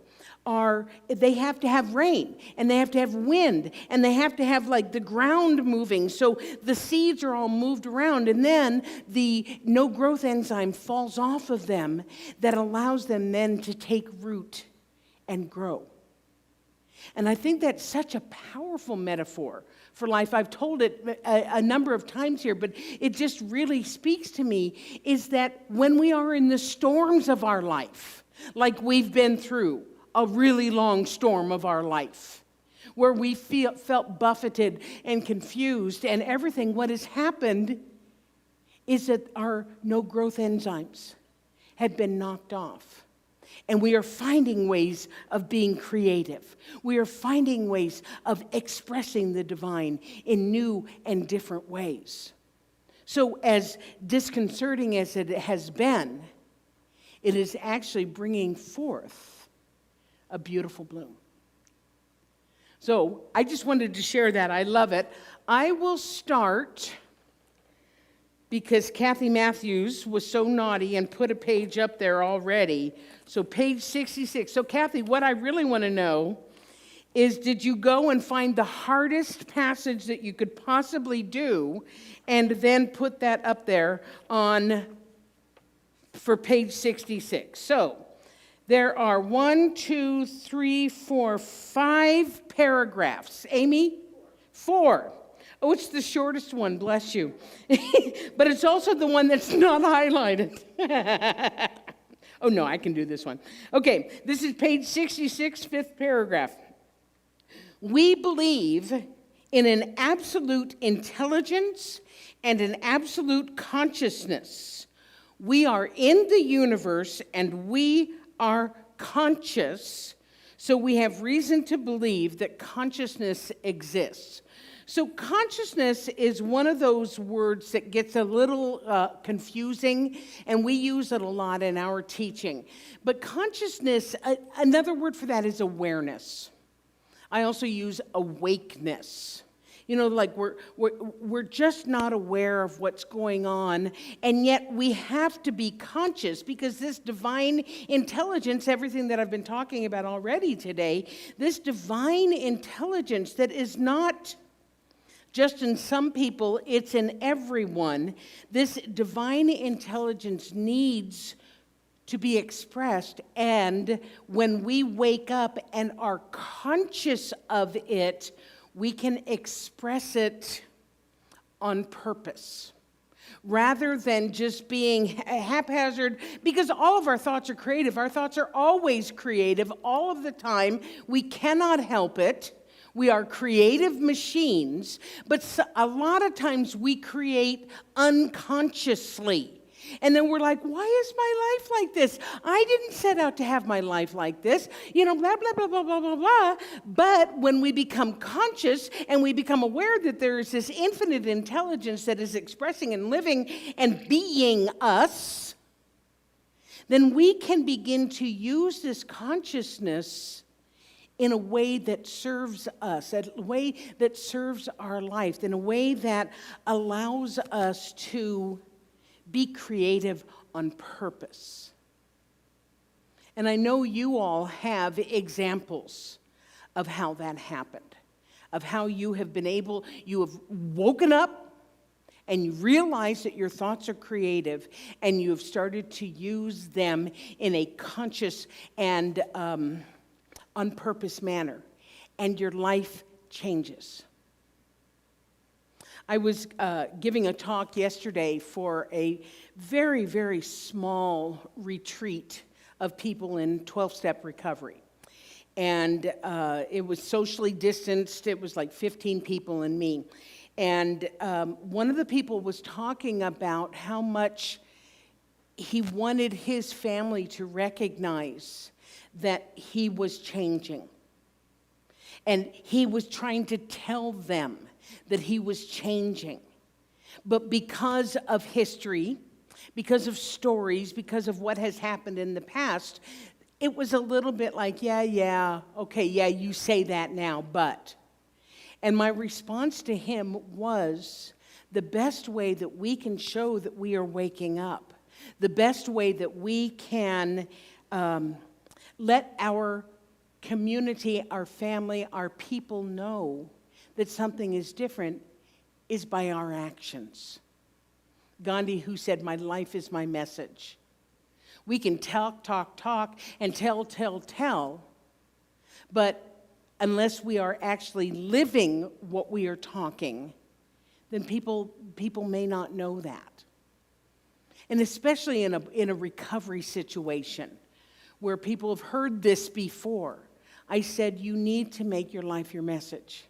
they have to have rain, and they have to have wind, and they have to have like the ground moving, so the seeds are all moved around, and then the no-growth enzyme falls off of them that allows them then to take root and grow. And I think that's such a powerful metaphor for life. I've told it a number of times here, but it just really speaks to me, is that when we are in the storms of our life, like we've been through a really long storm of our life, where we felt buffeted and confused and everything, what has happened is that our no-growth enzymes had been knocked off. And we are finding ways of being creative. We are finding ways of expressing the divine in new and different ways. So as disconcerting as it has been, it is actually bringing forth a beautiful bloom. So I just wanted to share that. I love it. I will start, because Kathy Matthews was so naughty and put a page up there already. So page 66. So Kathy, what I really want to know is, did you go and find the hardest passage that you could possibly do and then put that up there for page 66? So there are 1, 2, 3, 4, 5 paragraphs. Amy? 4. Oh, it's the shortest one, bless you. But it's also the one that's not highlighted. Oh, no, I can do this one. Okay, this is page 66, 5th paragraph. We believe in an absolute intelligence and an absolute consciousness. We are in the universe and we are conscious, so we have reason to believe that consciousness exists. So consciousness is one of those words that gets a little confusing, and we use it a lot in our teaching. But consciousness, another word for that is awareness. I also use awakeness. You know, like we're just not aware of what's going on, and yet we have to be conscious, because this divine intelligence, everything that I've been talking about already today, this divine intelligence that is not just in some people, it's in everyone. This divine intelligence needs to be expressed, and when we wake up and are conscious of it, we can express it on purpose, rather than just being haphazard, because all of our thoughts are creative. Our thoughts are always creative, all of the time. We cannot help it. We are creative machines, but a lot of times we create unconsciously. And then we're like, why is my life like this? I didn't set out to have my life like this. You know, blah, blah, blah, blah, blah, blah, blah. But when we become conscious and we become aware that there is this infinite intelligence that is expressing and living and being us, then we can begin to use this consciousness in a way that serves us, a way that serves our life, in a way that allows us to be creative on purpose. And I know you all have examples of how that happened, of how you have woken up and you realize that your thoughts are creative, and you have started to use them in a conscious and on purpose manner, and your life changes. I was giving a talk yesterday for a very, very small retreat of people in 12-step recovery. And it was socially distanced. It was like 15 people and me. And one of the people was talking about how much he wanted his family to recognize that he was changing. And he was trying to tell them that he was changing. But because of history, because of stories, because of what has happened in the past, it was a little bit like, okay, you say that now, but. And my response to him was, the best way that we can show that we are waking up, the best way that we can let our community, our family, our people know that something is different is by our actions. Gandhi, who said, "My life is my message." We can talk, and tell, but unless we are actually living what we are talking, then people may not know that. And especially in a recovery situation where people have heard this before, I said, you need to make your life your message.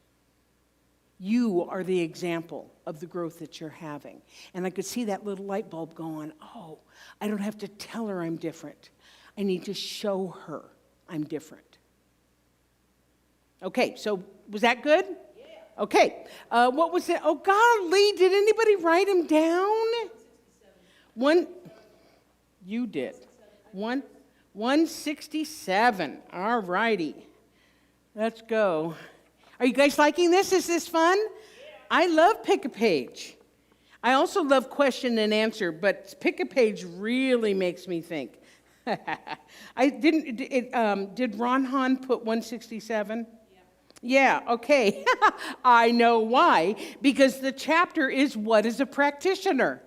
You are the example of the growth that you're having. And I could see that little light bulb going, oh, I don't have to tell her I'm different. I need to show her I'm different. Okay, so was that good? Yeah. Okay, what was it? Oh, golly, did anybody write him down? 167. You did. 167. All righty. Let's go. Are you guys liking this? Is this fun? Yeah. I love Pick a Page. I also love question and answer, but Pick a Page really makes me think. Did Ron Hahn put 167? Yeah, okay. I know why. Because the chapter is What is a Practitioner?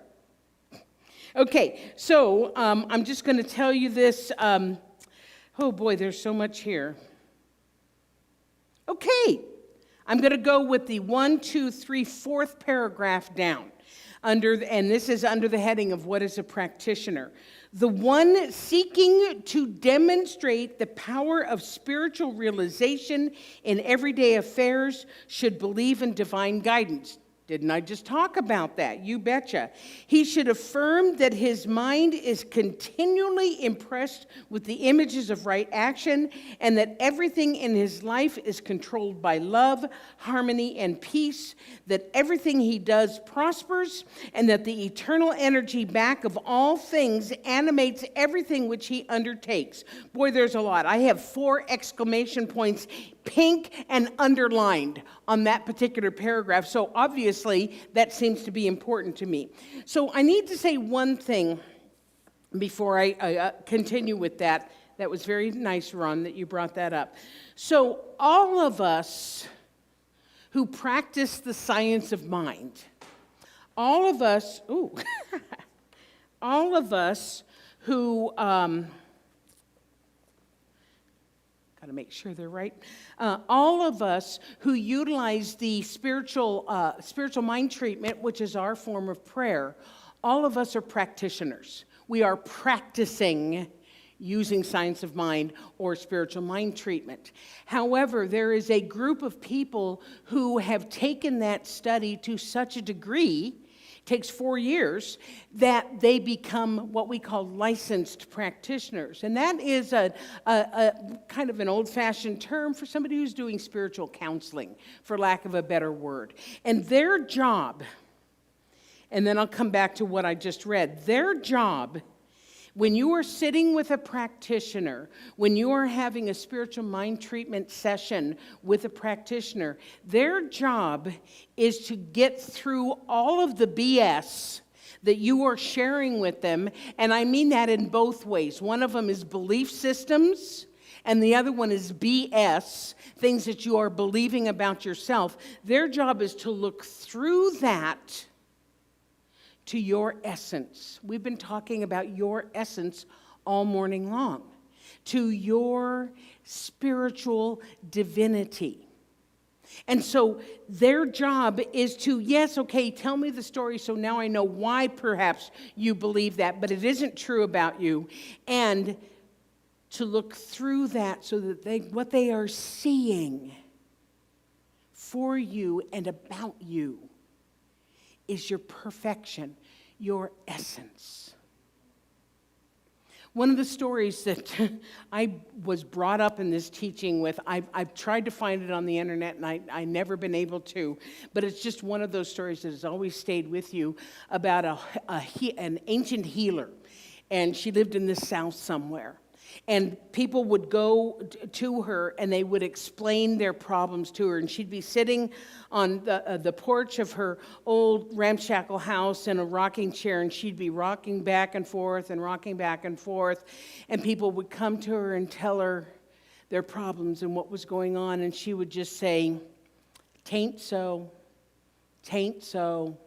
Okay, so I'm just going to tell you this. Oh boy, there's so much here. Okay, I'm going to go with the 1, 2, 3, 4th paragraph down. And this is under the heading of What is a Practitioner? The one seeking to demonstrate the power of spiritual realization in everyday affairs should believe in divine guidance. Didn't I just talk about that? You betcha. He should affirm that his mind is continually impressed with the images of right action and that everything in his life is controlled by love, harmony, and peace, that everything he does prospers, and that the eternal energy back of all things animates everything which he undertakes. Boy, there's a lot. I have 4 exclamation points, pink and underlined on that particular paragraph. So obviously that seems to be important to me. So I need to say one thing before I continue with that. That was very nice, Ron, that you brought that up. So all of us who practice the science of mind, all of us who got to make sure they're right. All of us who utilize the spiritual mind treatment, which is our form of prayer, all of us are practitioners. We are practicing using science of mind or spiritual mind treatment. However, there is a group of people who have taken that study to such a degree, takes 4 years, that they become what we call licensed practitioners. And that is a kind of an old-fashioned term for somebody who's doing spiritual counseling, for lack of a better word. And their job, and then I'll come back to what I just read, their job, when you are sitting with a practitioner, when you are having a spiritual mind treatment session with a practitioner, their job is to get through all of the BS that you are sharing with them, and I mean that in both ways. One of them is belief systems, and the other one is BS, things that you are believing about yourself. Their job is to look through that to your essence. We've been talking about your essence all morning long. To your spiritual divinity. And so their job is to, yes, okay, tell me the story so now I know why perhaps you believe that, but it isn't true about you. And to look through that so that what they are seeing for you and about you is your perfection, your essence. One of the stories that I was brought up in this teaching with, I've tried to find it on the internet and I've never been able to, but it's just one of those stories that has always stayed with you about an ancient healer, and she lived in the South somewhere. And people would go to her and they would explain their problems to her. And she'd be sitting on the porch of her old ramshackle house in a rocking chair, and she'd be rocking back and forth and rocking back and forth. And people would come to her and tell her their problems and what was going on. And she would just say, "Tain't so, tain't so."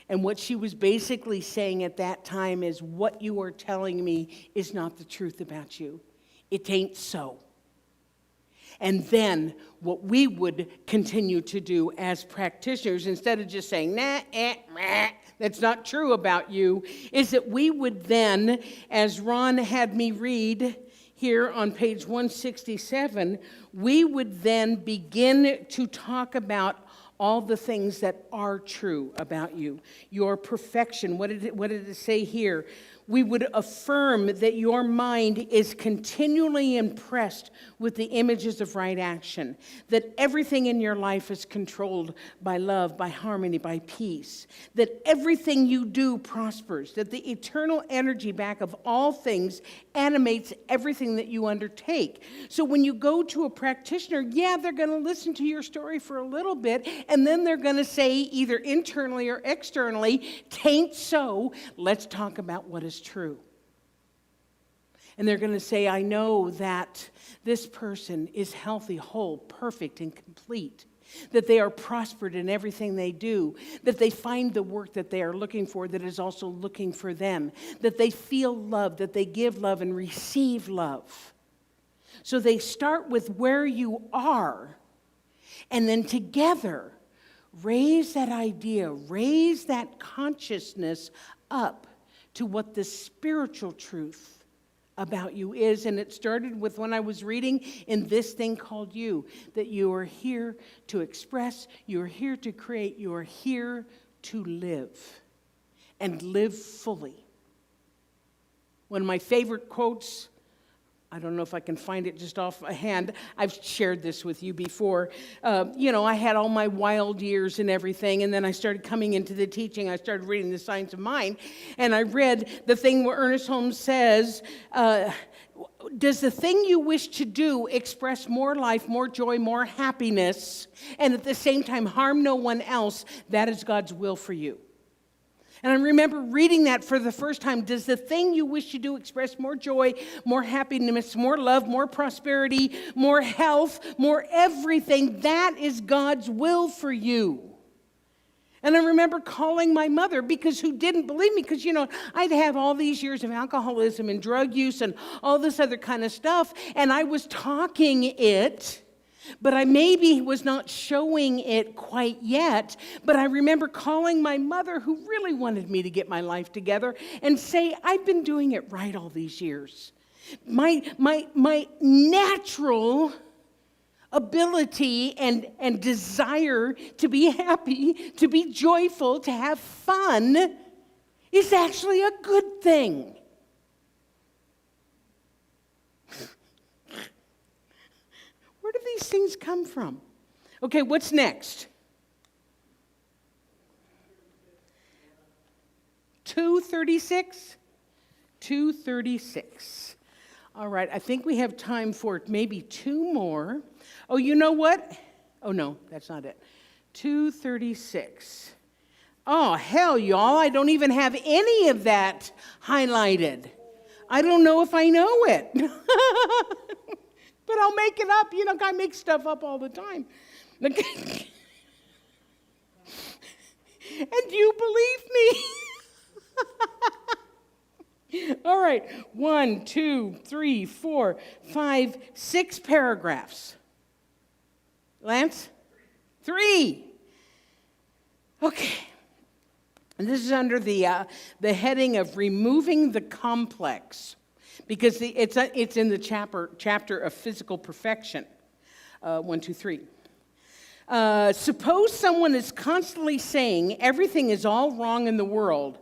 And what she was basically saying at that time is, what you are telling me is not the truth about you. It ain't so. And then what we would continue to do as practitioners, instead of just saying, nah, that's not true about you, is that we would then, as Ron had me read here on page 167, we would then begin to talk about all the things that are true about you. Your perfection. What did it say here? We would affirm that your mind is continually impressed with the images of right action, that everything in your life is controlled by love, by harmony, by peace, that everything you do prospers, that the eternal energy back of all things animates everything that you undertake. So when you go to a practitioner, yeah, they're going to listen to your story for a little bit, and then they're going to say either internally or externally, "'Tain't so, let's talk about what is true." And they're going to say, "I know that this person is healthy, whole, perfect, and complete, that they are prospered in everything they do, that they find the work that they are looking for that is also looking for them, that they feel love, that they give love and receive love." So they start with where you are, and then together raise that idea, raise that consciousness up to what the spiritual truth about you is. And it started with when I was reading in this thing called you, that you are here to express, you are here to create, you are here to live, and live fully. One of my favorite quotes, I don't know if I can find it just off my hand. I've shared this with you before. I had all my wild years and everything, and then I started coming into the teaching. I started reading The Science of Mind, and I read the thing where Ernest Holmes says, does the thing you wish to do express more life, more joy, more happiness, and at the same time harm no one else? That is God's will for you. And I remember reading that for the first time. Does the thing you wish to do express more joy, more happiness, more love, more prosperity, more health, more everything? That is God's will for you. And I remember calling my mother, who didn't believe me, because, I'd have all these years of alcoholism and drug use and all this other kind of stuff, and I was talking it, but I maybe was not showing it quite yet. But I remember calling my mother, who really wanted me to get my life together, and say, "I've been doing it right all these years. My natural ability and desire to be happy, to be joyful, to have fun is actually a good thing." Where do these things come from? Okay, what's next? 236? 236. All right, I think we have time for maybe two more. Oh, you know what? Oh, no, that's not it. 236. Oh, hell, y'all, I don't even have any of that highlighted. I don't know if I know it. But I'll make it up. I make stuff up all the time. And you believe me? All right. 1, 2, 3, 4, 5, 6 paragraphs. Lance? 3. Okay. And this is under the heading of removing the complex, because it's in the chapter of physical perfection. 1, 2, 3. Suppose someone is constantly saying everything is all wrong in the world.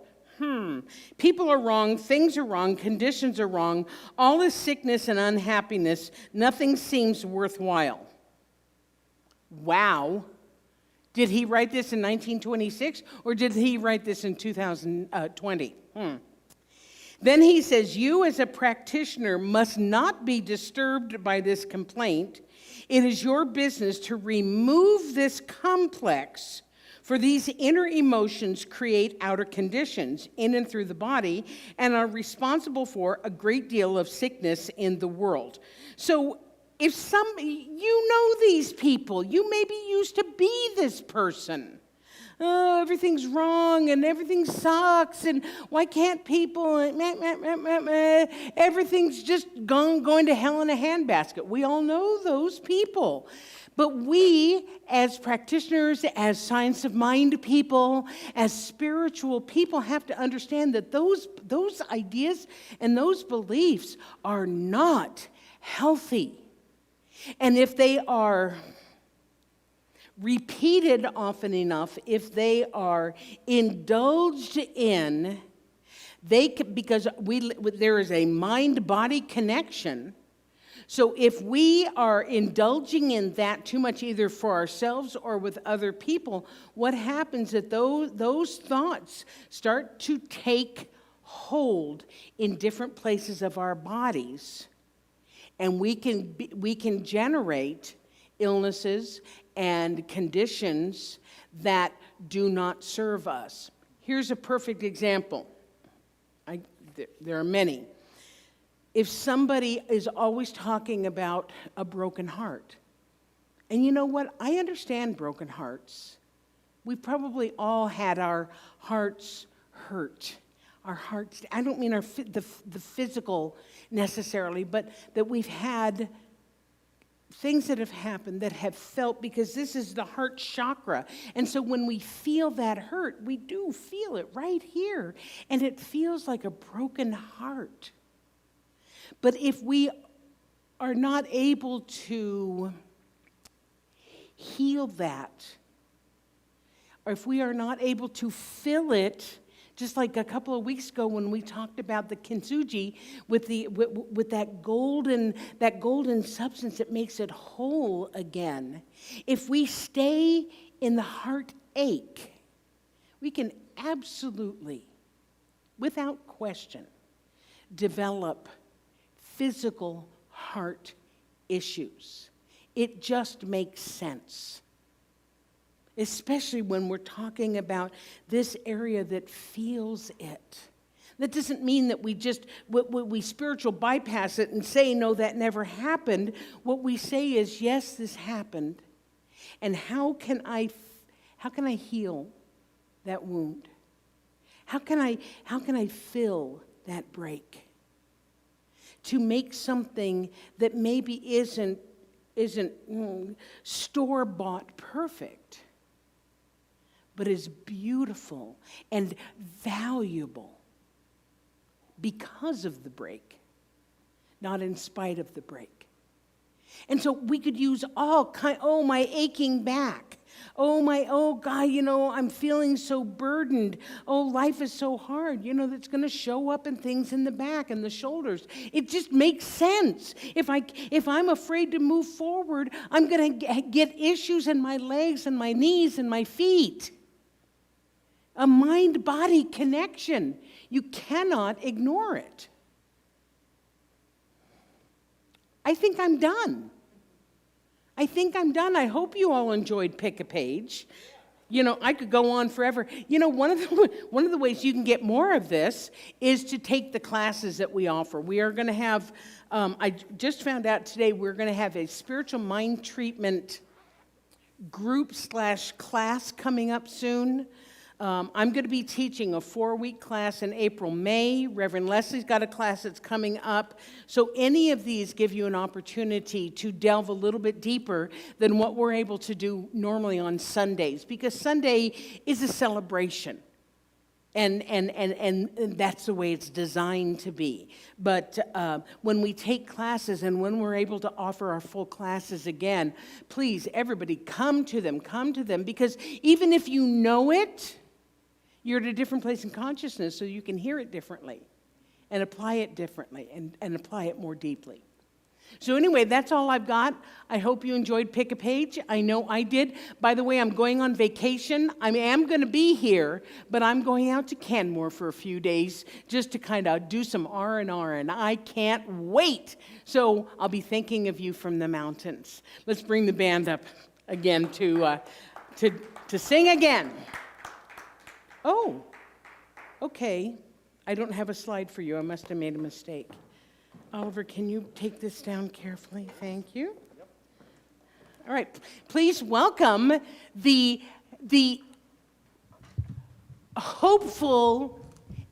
People are wrong, things are wrong, conditions are wrong, all is sickness and unhappiness, nothing seems worthwhile. Wow. Did he write this in 1926, or did he write this in 2020? Then he says, you as a practitioner must not be disturbed by this complaint. It is your business to remove this complex, for these inner emotions create outer conditions in and through the body and are responsible for a great deal of sickness in the world. So if you know these people, you maybe used to be this person. oh, everything's wrong and everything sucks and why can't people, everything's just going to hell in a handbasket. We all know those people. But we, as practitioners, as science of mind people, as spiritual people, have to understand that those ideas and those beliefs are not healthy. And if they are repeated often enough, if they are indulged in, because there is a mind-body connection. So if we are indulging in that too much, either for ourselves or with other people, what happens is that those thoughts start to take hold in different places of our bodies, and we can generate illnesses and conditions that do not serve us. Here's a perfect example. There are many. If somebody is always talking about a broken heart, and you know what? I understand broken hearts. We've probably all had our hearts hurt. Our hearts, I don't mean the physical necessarily, but that we've had things that have happened that have felt, because this is the heart chakra. And so when we feel that hurt, we do feel it right here. And it feels like a broken heart. But if we are not able to heal that, or if we are not able to fill it, just like a couple of weeks ago when we talked about the kintsugi with that golden substance that makes it whole again. If we stay in the heartache, we can absolutely, without question, develop physical heart issues. It just makes sense. Especially when we're talking about this area that feels it. That doesn't mean that we spiritual bypass it and say, no, that never happened. What we say is, yes, this happened. And how can I heal that wound? How can I fill that break? To make something that maybe isn't store-bought perfect, but is beautiful and valuable because of the break, not in spite of the break. And so we could use my aching back. Oh God, I'm feeling so burdened. Oh, life is so hard. That's going to show up in things in the back and the shoulders. It just makes sense. If I'm afraid to move forward, I'm going to get issues in my legs and my knees and my feet. A mind-body connection. You cannot ignore it. I think I'm done. I hope you all enjoyed Pick a Page. I could go on forever. One of the ways you can get more of this is to take the classes that we offer. We are going to have, I just found out today, we're going to have a spiritual mind treatment group/class coming up soon. I'm going to be teaching a 4-week class in April, May. Reverend Leslie's got a class that's coming up. So any of these give you an opportunity to delve a little bit deeper than what we're able to do normally on Sundays, because Sunday is a celebration. And that's the way it's designed to be. But when we take classes and when we're able to offer our full classes again, please, everybody, come to them, because even if you know it, you're at a different place in consciousness, so you can hear it differently and apply it differently and apply it more deeply. So anyway, that's all I've got. I hope you enjoyed Pick a Page. I know I did. By the way, I'm going on vacation. I am going to be here, but I'm going out to Canmore for a few days just to kind of do some R&R, and I can't wait. So I'll be thinking of you from the mountains. Let's bring the band up again to sing again. Oh, okay. I don't have a slide for you. I must have made a mistake. Oliver, can you take this down carefully? Thank you. Yep. All right. Please welcome the hopeful,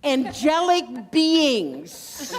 angelic beings.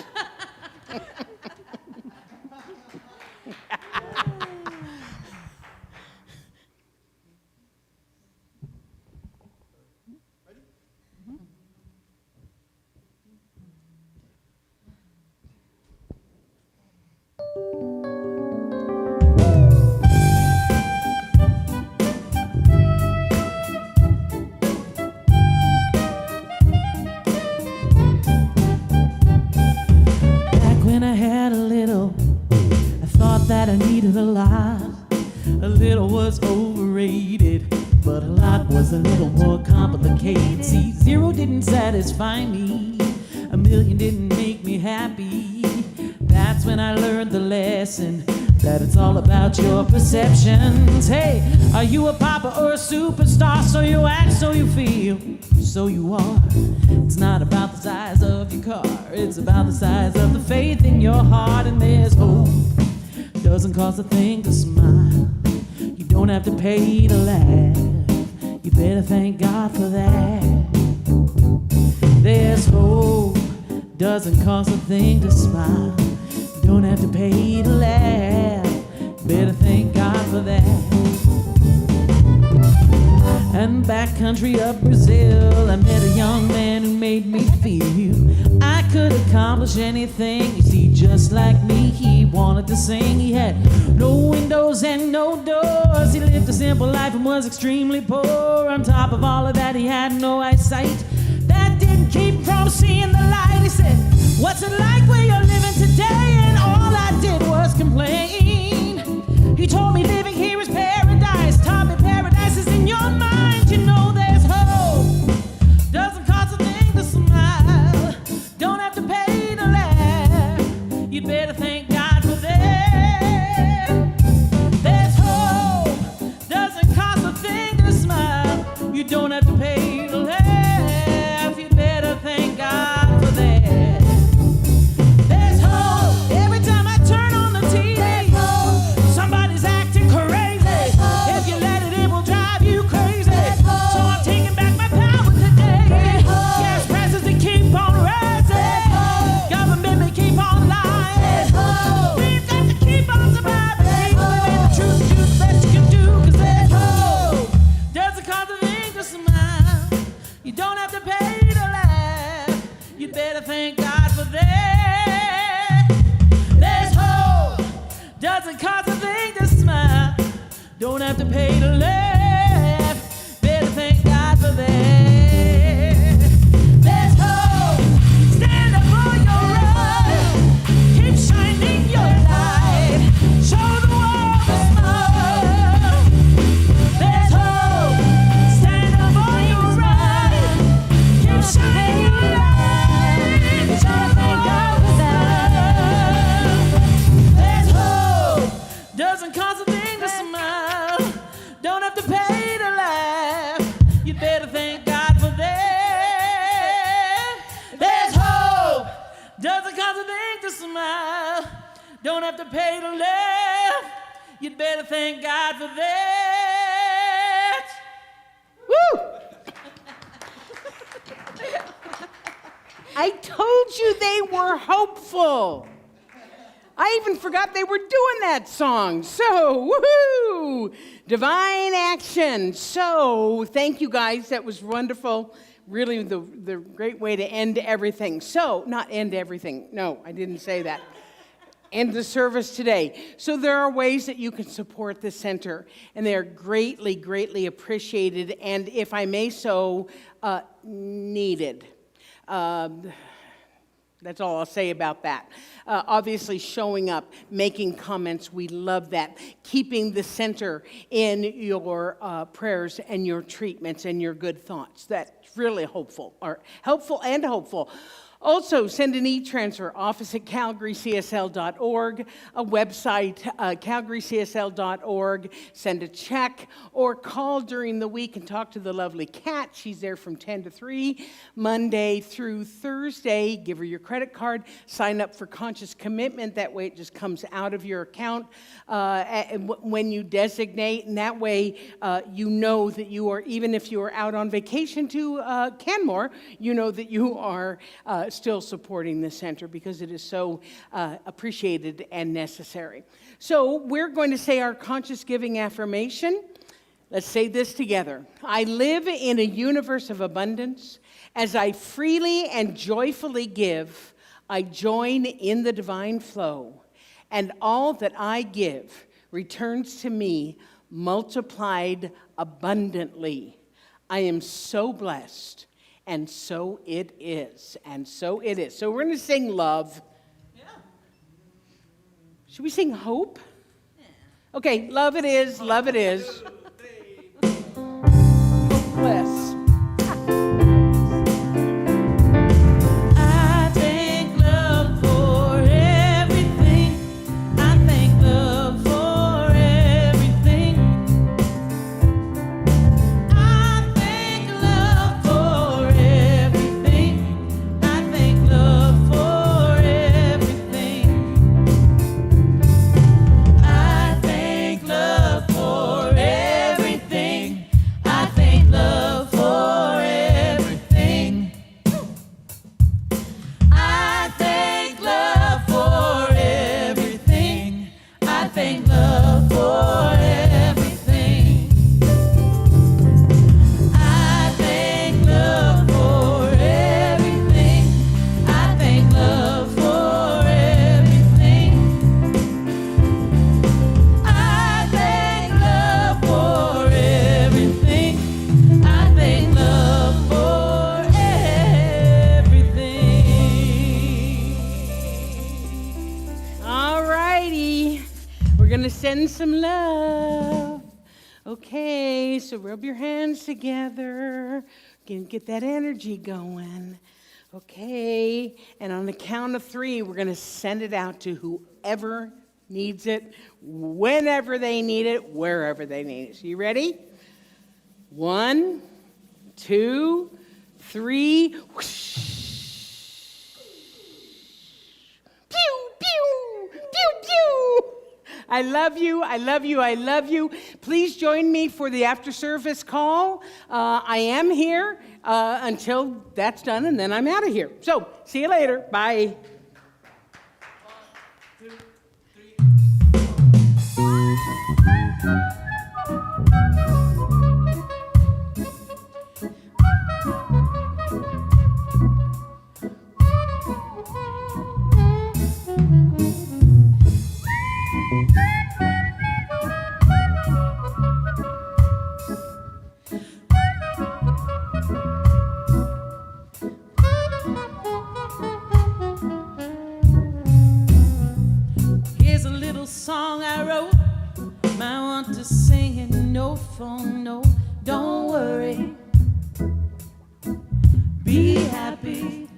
Back when I had a little, I thought that I needed a lot. A little was overrated, but a lot was a little more complicated. See, zero didn't satisfy me, a million didn't make me happy. That's when I learned the lesson that it's all about your perceptions. Hey, are you a pauper or a superstar? So you act, so you feel, so you are. It's not about the size of your car, it's about the size of the faith in your heart. And there's hope, doesn't cost a thing to smile. You don't have to pay to laugh, you better thank God for that. There's hope, doesn't cost a thing to smile. You don't have to pay to laugh, better thank God for that. And backcountry of Brazil, I met a young man who made me feel I could accomplish anything. You see, just like me, he wanted to sing. He had no windows and no doors. He lived a simple life and was extremely poor. On top of all of that, he had no eyesight. That didn't keep him from seeing the light. He said, "What's it like where you're living today?" And all I did was complain. He told me living here is paradise. Taught me paradise is in your mind. You know there's hope, doesn't cost a thing to smile. Don't have to pay to laugh, you better thank God for that. There's hope, doesn't cost a thing to smile. You don't have to pay to laugh, you better thank God for that. There's hope, every time I turn on the TV, somebody's acting crazy. If you let it, it will drive you crazy. So I'm taking back my power today. Gas prices, they keep on rising. Government, they keep on lying. We've got to keep on surviving. Living the truth, do the best you can do. 'Cause there's hope, doesn't cost a thing to smile. You don't have to pay to laugh, you better thank God for that. There's hope, doesn't cost a thing to smile. Don't have to pay to laugh, better thank God for that. There's hope, stand up for your right, keep shining your light, show the world a smile. There's hope, stand up for your right, keep shining your light, show the world a smile. There's hope, doesn't cost a thing to smile. Don't have to pay to laugh, you better thank God for that. There's hope, doesn't cost a thing to smile. Don't have to pay to laugh, you'd better thank God for that. Woo! I told you they were hopeful. I even forgot they were doing that song. So, woohoo! Divine action. So, thank you guys. That was wonderful. Really the great way to end everything. So, not end everything. No, I didn't say that. End the service today. So there are ways that you can support the center, and they are greatly, greatly appreciated, and if I may so, needed. That's all I'll say about that. Obviously, showing up, making comments, we love that. Keeping the center in your prayers and your treatments and your good thoughts. That's really hopeful, or helpful and hopeful. Also, send an e-transfer, office at calgarycsl.org, a website, calgarycsl.org, send a check, or call during the week and talk to the lovely Kat. She's there from 10 to 3, Monday through Thursday. Give her your credit card, sign up for conscious commitment. That way it just comes out of your account when you designate, and that way you know that you are, even if you are out on vacation to Canmore, you know that you are still supporting the center because it is so appreciated and necessary. So we're going to say our conscious giving affirmation. Let's say this together. I live in a universe of abundance. As I freely and joyfully give, I join in the divine flow, and all that I give returns to me multiplied abundantly. I am so blessed. And so it is. And so it is. So we're going to sing love. Yeah. Should we sing hope? Yeah. Okay, love it is. Love it is. Hopeless. I thank love for everything. I thank love for everything. I thank love for everything. I thank love for everything. I thank love for everything. I thank love for everything. I thank love for everything. I thank love for everything. I thank love for everything. I thank love for everything. I thank love for everything. I thank love for everything. All righty. We're going to send some love. Okay, so rub your hands together. Get that energy going. Okay, and on the count of 3, we're going to send it out to whoever needs it, whenever they need it, wherever they need it. So you ready? 1, 2, 3. Whoosh. Pew, pew, pew, pew. I love you, I love you, I love you. Please join me for the after-service call. I am here until that's done, and then I'm out of here. So, see you later. Bye. Here's a little song I wrote. Might want to sing it, no phone, no, don't worry. Be happy.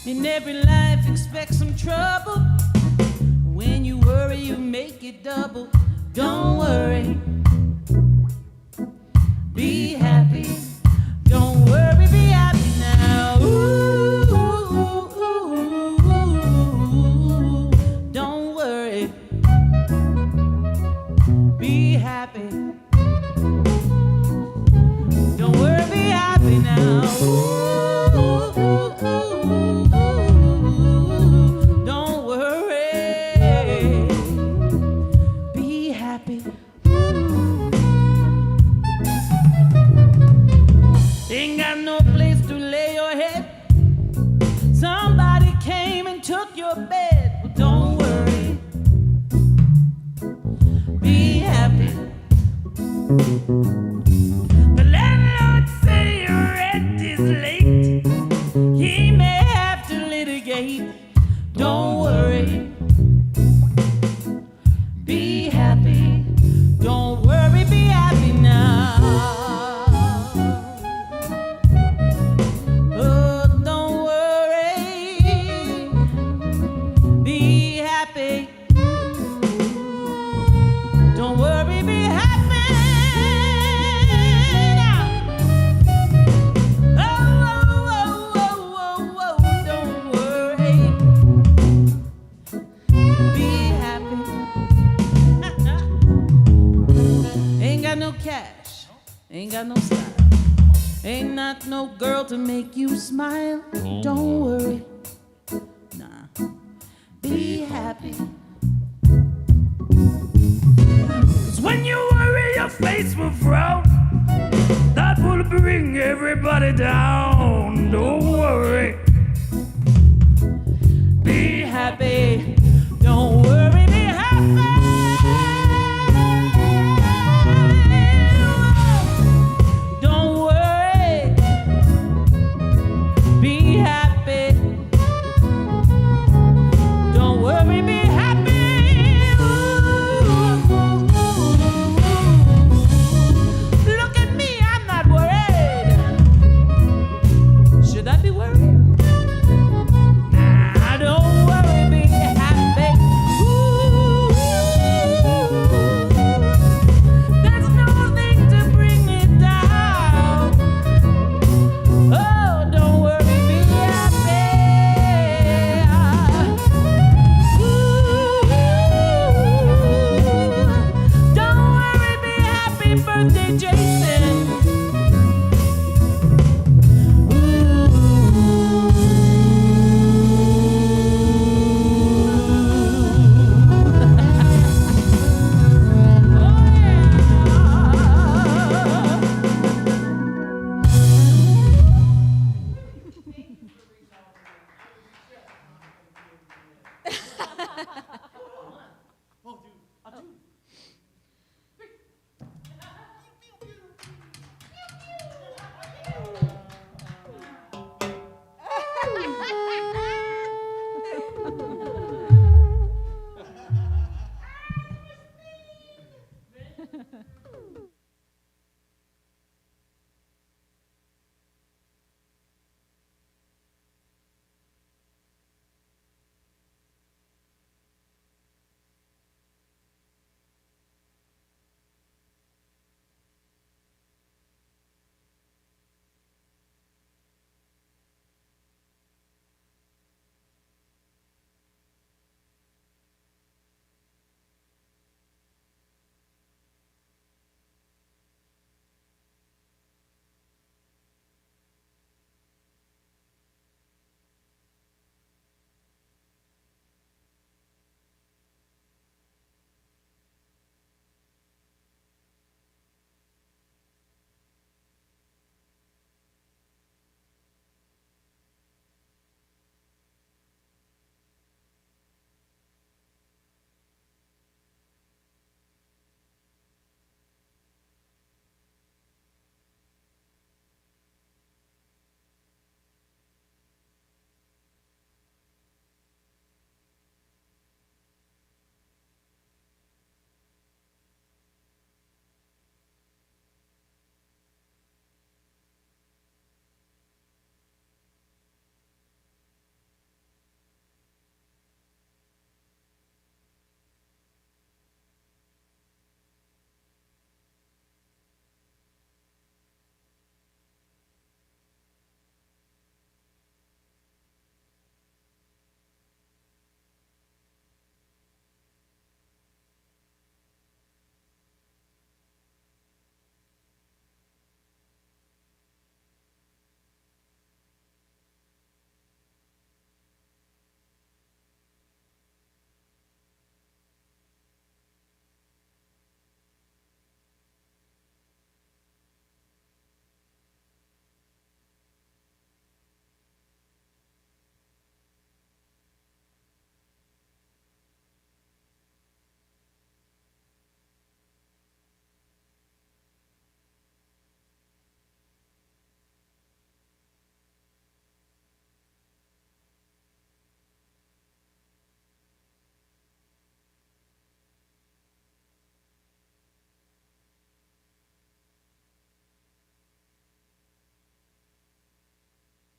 In every life expect some trouble. When you worry, you make it double. Don't worry. Be happy. Don't worry, be happy now. Ooh, ooh, ooh, ooh. Don't worry. Be happy. Don't worry, be happy now. Ooh, ooh, ooh, ooh. Don't worry. Be happy. Ain't got no place to lay your head. Somebody came and took your bed. Well, don't worry. Be happy. The landlord say your rent is late. He may have to litigate. Don't worry. Be happy. Don't worry, be happy now. Oh, got no cash, ain't got no style, ain't not no girl to make you smile. Don't worry, nah, be happy. 'Cause when you worry, your face will frown. That will bring everybody down. Don't worry, Be happy, don't worry, be happy. Don't worry, be happy. Don't worry, be happy. Look at me, I'm not worried. Should I be worried? Nah, don't worry, be happy. Ooh, there's nothing to bring me down. Oh, don't worry, be happy. Ooh, don't worry, be happy. Birthday, Jason.